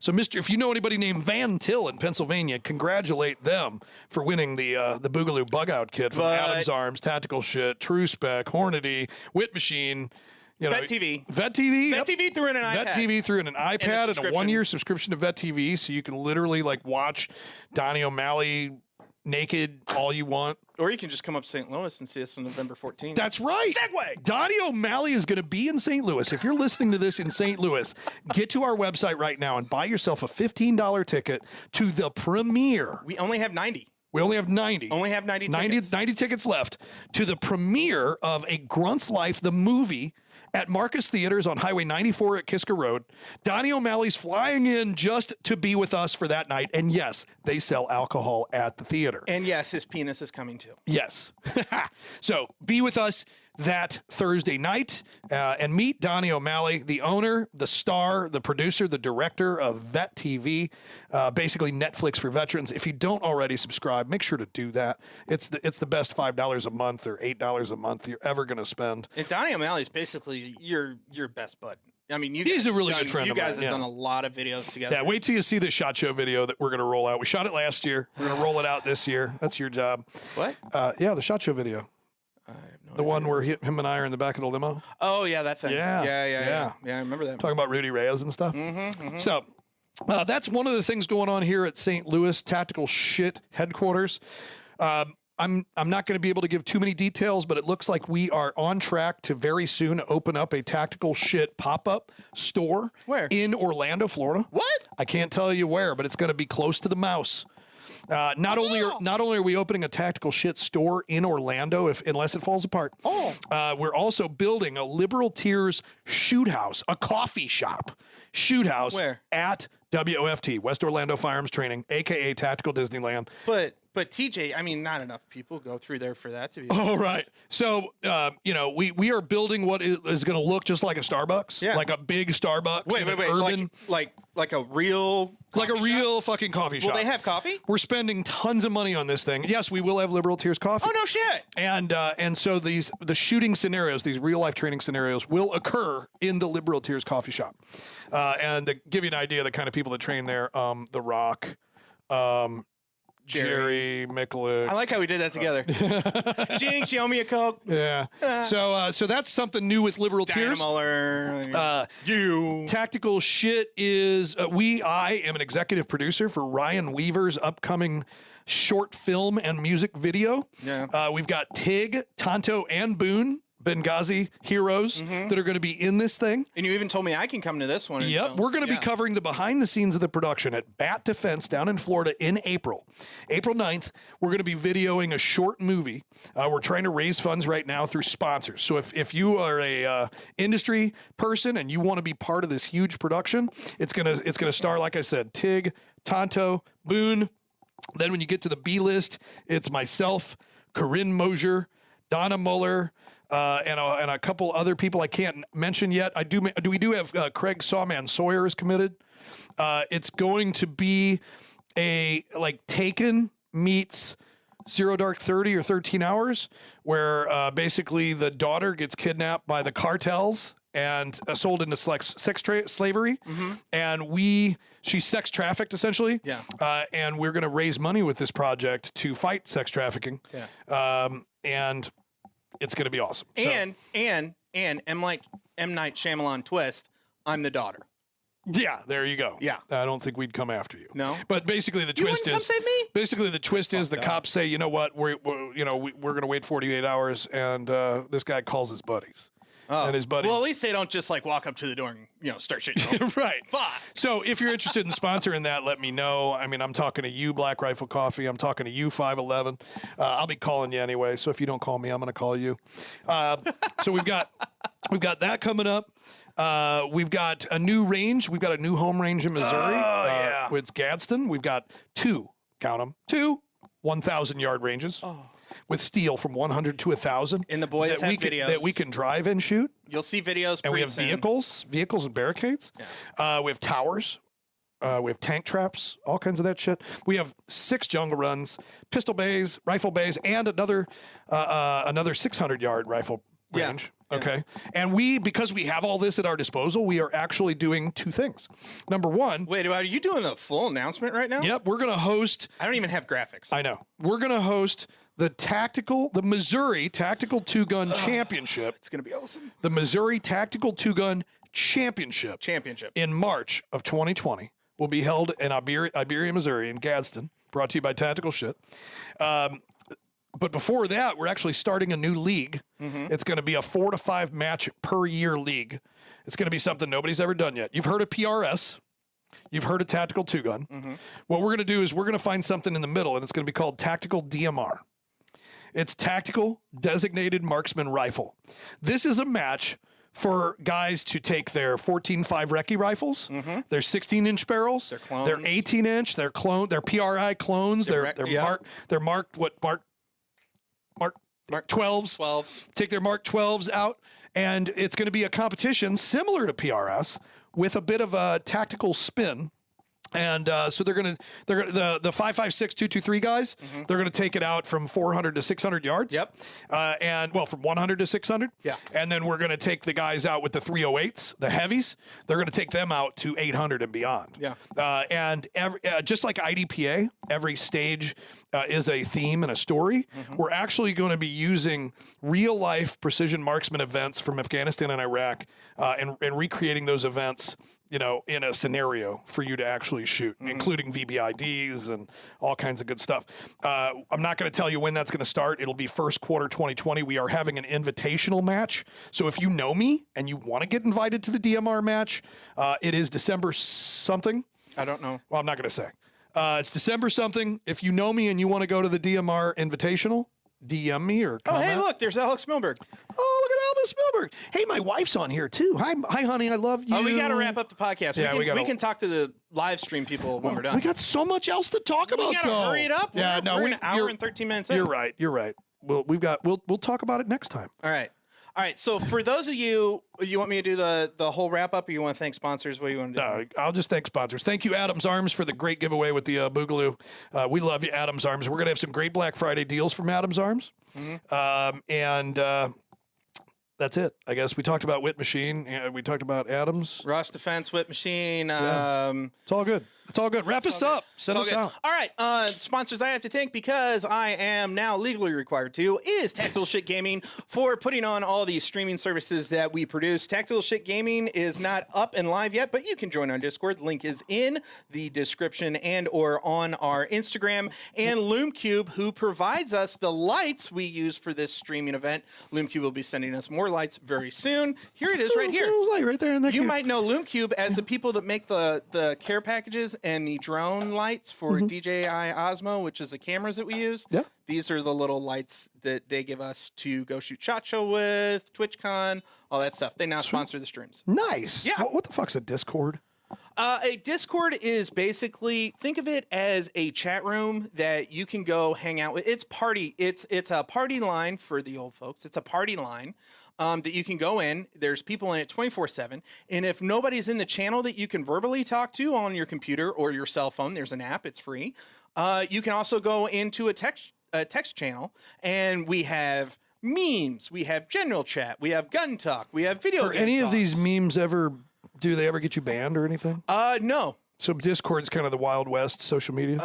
So, if you know anybody named Van Til in Pennsylvania, congratulate them for winning the Boogaloo Bug Out Kit from Adam's Arms, Tactical Shit, True Spec, Hornady, Wit Machine. Vet TV. Vet TV. Vet TV threw in an iPad. Vet TV threw in an iPad and a 1-year subscription to Vet TV, so you can literally watch Donnie O'Malley naked all you want. Or you can just come up to St. Louis and see us on November 14th. That's right. Segway. Donnie O'Malley is going to be in St. Louis. If you're listening to this in St. Louis, get to our website right now and buy yourself a $15 ticket to the premiere. We only have 90. We only have 90. Only have 90 tickets. 90 tickets left to the premiere of A Grunt's Life, the movie, at Marcus Theaters on Highway 94 at Kisker Road. Donnie O'Malley's flying in just to be with us for that night. And yes, they sell alcohol at the theater. And yes, his penis is coming too. Yes. So be with us that Thursday night and meet Donnie O'Malley, the owner, the star, the producer, the director of Vet TV, basically Netflix for veterans. If you don't already subscribe, make sure to do that. It's the best $5 a month or $8 a month you're ever going to spend. And Donnie O'Malley's basically your best bud. I mean, he's a really good friend of mine. You guys have done a lot of videos together. Yeah, wait till you see the SHOT Show video that we're going to roll out. We shot it last year. We're going to roll it out this year. That's your job. What? Yeah, the SHOT Show video. The one where him and I are in the back of the limo. Oh, yeah, that thing. Yeah. Yeah, I remember that. Talking about Rudy Reyes and stuff. So that's one of the things going on here at St. Louis Tactical Shit headquarters. I'm not going to be able to give too many details, but it looks like we are on track to very soon open up a Tactical Shit pop-up store. Where? In Orlando, Florida. What? I can't tell you where, but it's going to be close to the mouse. Not only are we opening a Tactical Shit store in Orlando, unless it falls apart. We're also building a Liberal Tears shoot house, a coffee shop shoot house. Where? At WOFT, West Orlando Firearms Training, aka Tactical Disneyland. But TJ, I mean, not enough people go through there for that to be. Oh, right. So, we are building what is going to look just like a Starbucks. Yeah. Like a big Starbucks. Wait. Urban, like a real. Like a real fucking coffee shop. Will they have coffee? We're spending tons of money on this thing. Yes, we will have Liberal Tears coffee. Oh, no shit. And so the shooting scenarios, these real life training scenarios, will occur in the Liberal Tears coffee shop. And to give you an idea of the kind of people that train there, The Rock, Jerry Mikulin. I like how we did that together. Jinx, you owe me a Coke. Yeah. So that's something new with Liberal Tears. Muller. Tactical Shit is I am an executive producer for Ryan Weaver's upcoming short film and music video. Yeah. We've got Tig, Tonto, and Boone, Benghazi heroes that are going to be in this thing. And you even told me I can come to this one. Yep, we're going to be covering the behind the scenes of the production at Bat Defense down in Florida in April. April 9th, we're going to be videoing a short movie. We're trying to raise funds right now through sponsors. So if you are a industry person and you want to be part of this huge production, it's going to star, like I said, Tig, Tonto, Boone. Then when you get to the B list, it's myself, Corinne Mosier, Donna Muller, and a couple other people I can't mention yet. We do have Craig Sawman Sawyer is committed. It's going to be a Taken meets Zero Dark 30 or 13 Hours, where basically the daughter gets kidnapped by the cartels and sold into slavery, and she's sex trafficked essentially. Yeah. And we're going to raise money with this project to fight sex trafficking. Yeah. And it's going to be awesome. And M. Night Shyamalan twist, I'm the daughter. Yeah, there you go. Yeah. I don't think we'd come after you. No. But basically the twist wouldn't is come save me? Basically the twist is the cops say, you know what, we're going to wait 48 hours, and this guy calls his buddies. Oh. And his buddy. Well, at least they don't just walk up to the door and start shooting. Right. Fuck. So if you're interested in sponsoring that, let me know. I mean, I'm talking to you, Black Rifle Coffee. I'm talking to you, 511. I'll be calling you anyway. So if you don't call me, I'm going to call you. So we've got that coming up. We've got a new range. We've got a new home range in Missouri. Oh, yeah. It's Gadsden. We've got two 1,000-yard ranges. Oh. With steel from 100 to 1,000. And the boys have videos. That we can drive and shoot. You'll see videos And we have vehicles and barricades. Yeah. We have towers. We have tank traps, all kinds of that shit. We have 6 jungle runs, pistol bays, rifle bays, and another 600-yard rifle Yeah. range. Okay. And because we have all this at our disposal, we are actually doing two things. Number one. Wait, are you doing a full announcement right now? Yep. We're going to host. I don't even have graphics. I know. We're going to host the Missouri Tactical Two-Gun Championship. It's going to be awesome. The Missouri Tactical Two-Gun Championship. In March of 2020 will be held in Iberia, Missouri, in Gadsden, brought to you by Tactical Shit. But before that, we're actually starting a new league. It's going to be a 4 to 5 match per year league. It's going to be something nobody's ever done yet. You've heard of PRS. You've heard of Tactical Two-Gun. What we're going to do is we're going to find something in the middle, and it's going to be called Tactical DMR. It's Tactical Designated Marksman Rifle. This is a match for guys to take their 14.5 Recce rifles, their 16-inch barrels, their 18-inch, their PRI clones, they're marked 12s. Take their Mark 12s out, and it's going to be a competition similar to PRS with a bit of a tactical spin. And so they're gonna the 5.56 223 guys. They're gonna take it out from 400 to 600 yards. And from 100 to 600. And then we're gonna take the guys out with the 308s, the heavies. They're gonna take them out to 800 and beyond. And just like IDPA, every stage is a theme and a story. We're actually going to be using real life precision marksman events from Afghanistan and Iraq, and recreating those events, in a scenario for you to actually shoot, including VBIDs and all kinds of good stuff. I'm not going to tell you when that's going to start. It'll be first quarter 2020. We are having an invitational match. So if you know me and you want to get invited to the DMR match, it is December something. I don't know. Well, I'm not going to say. It's December something. If you know me and you want to go to the DMR invitational, DM me or comment. Oh, hey, look, there's Alex Milberg. Oh, look at Alex Milberg. Hey, my wife's on here too. Hi, honey. I love you. Oh, we got to wrap up the podcast. Yeah, we can talk to the live stream people when we're done. We got so much else to talk about. We got to hurry it up. Yeah, we're an hour and 13 minutes in. You're right. We'll talk about it next time. All right. So for those of you want me to do the whole wrap up, or you want to thank sponsors? What do you want to do? No, I'll just thank sponsors. Thank you, Adams Arms, for the great giveaway with the Boogaloo. We love you, Adams Arms. We're going to have some great Black Friday deals from Adams Arms. And that's it. I guess we talked about Whip Machine. We talked about Adams. Ross Defense, Whip Machine. It's all good. It's all good. Wrap us up. Send us out. All right. Sponsors I have to thank, because I am now legally required to, is Tactical Shit Gaming for putting on all these streaming services that we produce. Tactical Shit Gaming is not up and live yet, but you can join our Discord. The link is in the description and or on our Instagram. And LoomCube, who provides us the lights we use for this streaming event. LoomCube will be sending us more lights very soon. Here it is right here. Light right there in the You might know LoomCube as the people that make the care packages and the drone lights for DJI Osmo, which is the cameras that we use. Yeah. These are the little lights that they give us to go shoot SHOT Show with, TwitchCon, all that stuff. They now sponsor the streams. Nice. Yeah. What the fuck's a Discord? A Discord is basically, think of it as a chat room that you can go hang out with. It's a party line for the old folks. It's a party line. That you can go in. There's people in it 24/7. And if nobody's in the channel that you can verbally talk to on your computer or your cell phone, there's an app. It's free. You can also go into a text channel, and we have memes. We have general chat. We have gun talk. We have video. Are any of these memes do they ever get you banned or anything? No. So Discord's kind of the Wild West social media?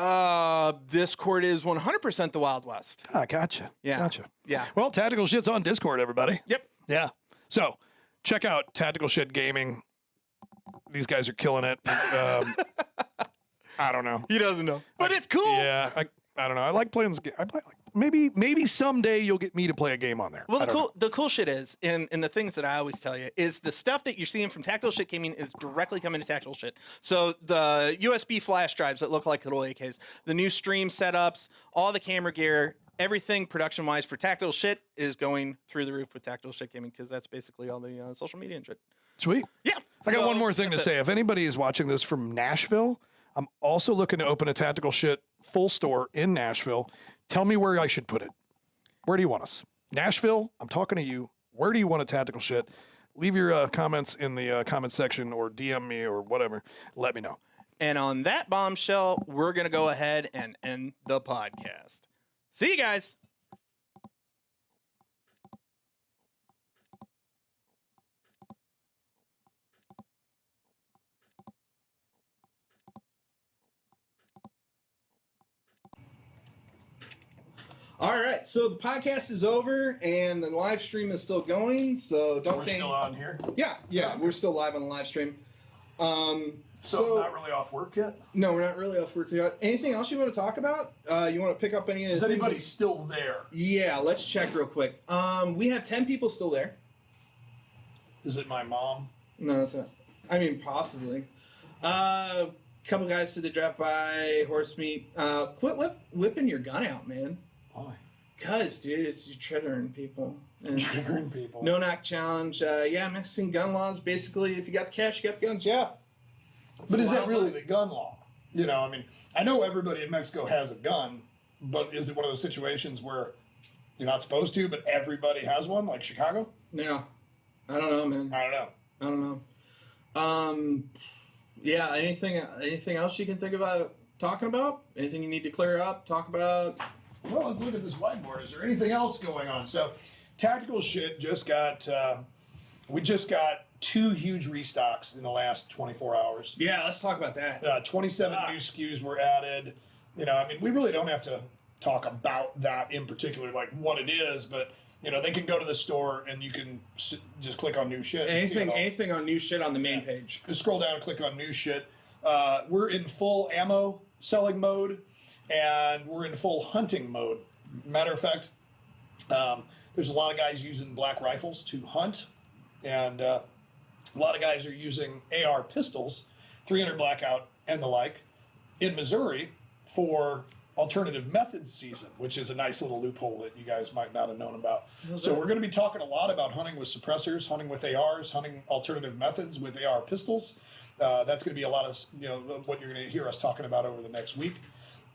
Discord is 100% the Wild West. Ah, gotcha. Yeah. Gotcha. Yeah. Well, Tactical Shit's on Discord, everybody. Yep. Yeah. So check out Tactical Shit Gaming. These guys are killing it. I don't know. He doesn't know. But it's cool. Yeah. I don't know. I like playing this game. Maybe someday you'll get me to play a game on there. Well, the cool shit is, and the things that I always tell you, is the stuff that you're seeing from Tactical Shit Gaming is directly coming to Tactical Shit. So the USB flash drives that look like little AKs, the new stream setups, all the camera gear, everything production-wise for Tactical Shit is going through the roof with Tactical Shit Gaming, because that's basically all the social media and shit. Sweet. Yeah. I got one more thing to say. If anybody is watching this from Nashville, I'm also looking to open a Tactical Shit full store in Nashville. Tell me where I should put it. Where do you want us? Nashville, I'm talking to you. Where do you want a Tactical Shit? Leave your comments in the comment section or DM me or whatever. Let me know. And on that bombshell, we're going to go ahead and end the podcast. See you guys. All right, so the podcast is over and the live stream is still going. So don't We're say still on here. Yeah, we're still live on the live stream. So not really off work yet? No, we're not really off work yet. Anything else you want to talk about? You want to pick up any of the Is things anybody still there? Yeah, let's check real quick. We have 10 people still there. Is it my mom? No, it's not. I mean, possibly. Couple guys said they dropped by horse meat. Quit whipping your gun out, man. Why? Cause, dude, you're triggering people. And Triggering people. no knock challenge. Mexican gun laws. Basically, if you got the cash, you got the guns. Yeah. But is that really the gun law? You know, I mean, I know everybody in Mexico has a gun, but is it one of those situations where you're not supposed to, but everybody has one, like Chicago? No, I don't know, man. I don't know. Yeah. Anything else you can think about talking about? Anything you need to clear up? Talk about? Well, let's look at this whiteboard. Is there anything else going on? So, Tactical Shit just got. We just got 2 huge restocks in the last 24 hours. Yeah, let's talk about that. 27 new SKUs were added. You know, I mean, we really don't have to talk about that in particular, like what it is, but you know, they can go to the store and you can just click on new shit. Anything on new shit on the main page. Just scroll down and click on new shit. We're in full ammo selling mode, and we're in full hunting mode. Matter of fact, there's a lot of guys using black rifles to hunt, and a lot of guys are using AR pistols, 300 blackout and the like, in Missouri for alternative methods season, which is a nice little loophole that you guys might not have known about. So we're going to be talking a lot about hunting with suppressors, hunting with ARs, hunting alternative methods with AR pistols. That's going to be a lot of what you're going to hear us talking about over the next week.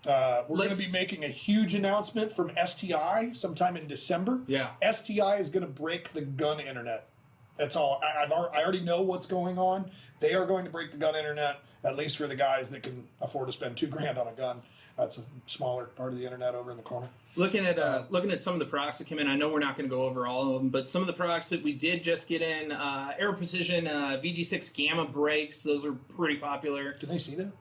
We're going to be making a huge announcement from STI sometime in December. Yeah. STI is going to break the gun internet. That's all. I already know what's going on. They are going to break the gun internet, at least for the guys that can afford to spend $2,000 on a gun. That's a smaller part of the internet over in the corner. Looking at some of the products that came in, I know we're not going to go over all of them, but some of the products that we did just get in, Aero Precision VG6 Gamma brakes, those are pretty popular. Can they see that?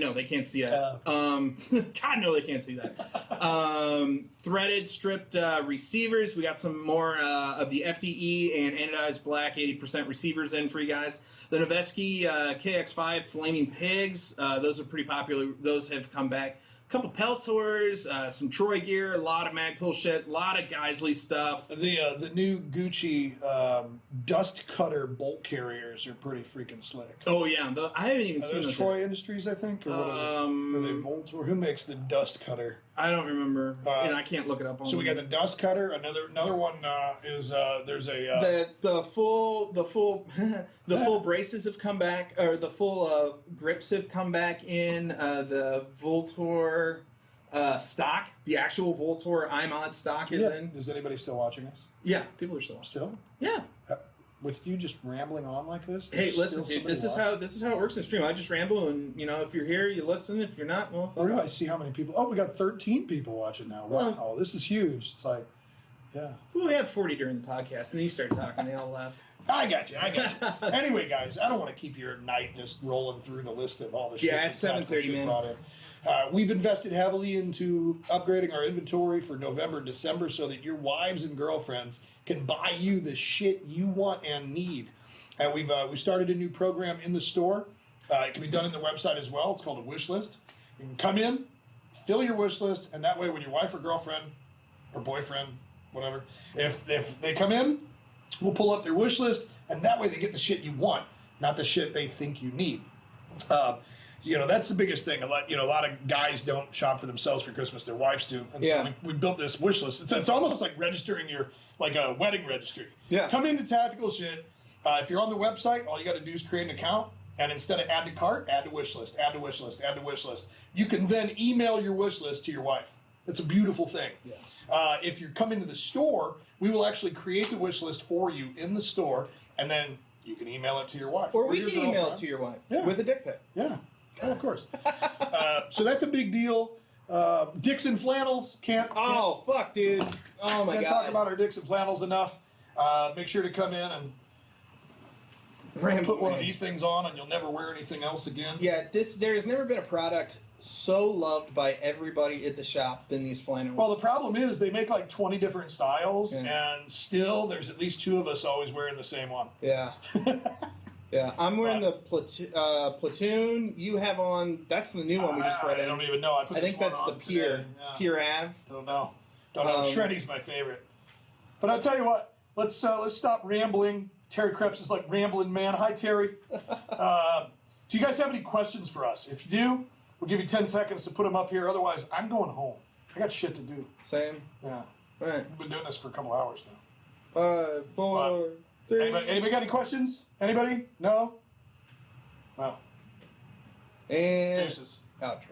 No, they can't see that. God, no, they can't see that. Threaded stripped receivers. We got some more of the FDE and anodized black 80% receivers in for you guys. The Noveski KX5 Flaming Pigs. Those are pretty popular. Those have come back. A couple Peltors, some Troy gear, a lot of Magpul shit, a lot of Geisley stuff. The new Gucci dust cutter bolt carriers are pretty freaking slick. Oh yeah, I haven't even seen those. Troy Industries, I think, or what are they Volt, or who makes the dust cutter? I don't remember, and I can't look it up. So we got the dust cutter. Another one is there's a the full braces have come back, or the full grips have come back in the Voltor stock. The actual Voltor IMOD stock is in. Is anybody still watching us? Yeah, people are still watching. Still? Yeah. With you just rambling on like this? Hey, listen, dude. This is how it works in the stream. I just ramble, and if you're here, you listen. If you're not, well. Where do I see how many people? Oh, we got 13 people watching now. Wow, Well, this is huge. It's like, yeah. Well, we had 40 during the podcast, and then you started talking. They all left. I got you. Anyway, guys, I don't want to keep your night just rolling through the list of all the shit. Yeah, it's 7:30, man. Brought in. We've invested heavily into upgrading our inventory for November and December so that your wives and girlfriends can buy you the shit you want and need. And we started a new program in the store. It can be done in the website as well. It's called a wish list. You can come in, fill your wish list, and that way when your wife or girlfriend or boyfriend, whatever, if they come in, we'll pull up their wish list, and that way they get the shit you want, not the shit they think you need. That's the biggest thing. A lot of guys don't shop for themselves for Christmas; their wives do. And so we built this wish list. It's almost like registering like a wedding registry. Yeah. Come into Tactical Shit. If you're on the website, all you got to do is create an account, and instead of add to cart, add to wish list, add to wish list, add to wish list. You can then email your wish list to your wife. It's a beautiful thing. Yeah. If you're coming to the store, we will actually create the wish list for you in the store, and then you can email it to your wife. Or we can email it to your wife with a dick pic. Yeah. Oh, of course. So that's a big deal. Dixon flannels can't. Oh, fuck, dude. Oh, my God. Can't talk about our Dixon flannels enough. Make sure to come in and Put one of these things on and you'll never wear anything else again. Yeah, there has never been a product so loved by everybody at the shop than these flannel. Well, the problem is they make like 20 different styles, and still there's at least 2 of us always wearing the same one. Yeah. Yeah, I'm wearing the Platoon. You have on, that's the new one we just read in. I don't even know. I think that's the Pure Ave. Don't know. Shreddy's my favorite. But I'll tell you what, let's stop rambling. Terry Krebs is like rambling man. Hi, Terry. Do you guys have any questions for us? If you do, we'll give you 10 seconds to put them up here. Otherwise, I'm going home. I got shit to do. Same. Yeah. All right. We've been doing this for a couple hours now. 5, 4, 3. Anybody got any questions? Anybody? No? Well. And Deuces. outro.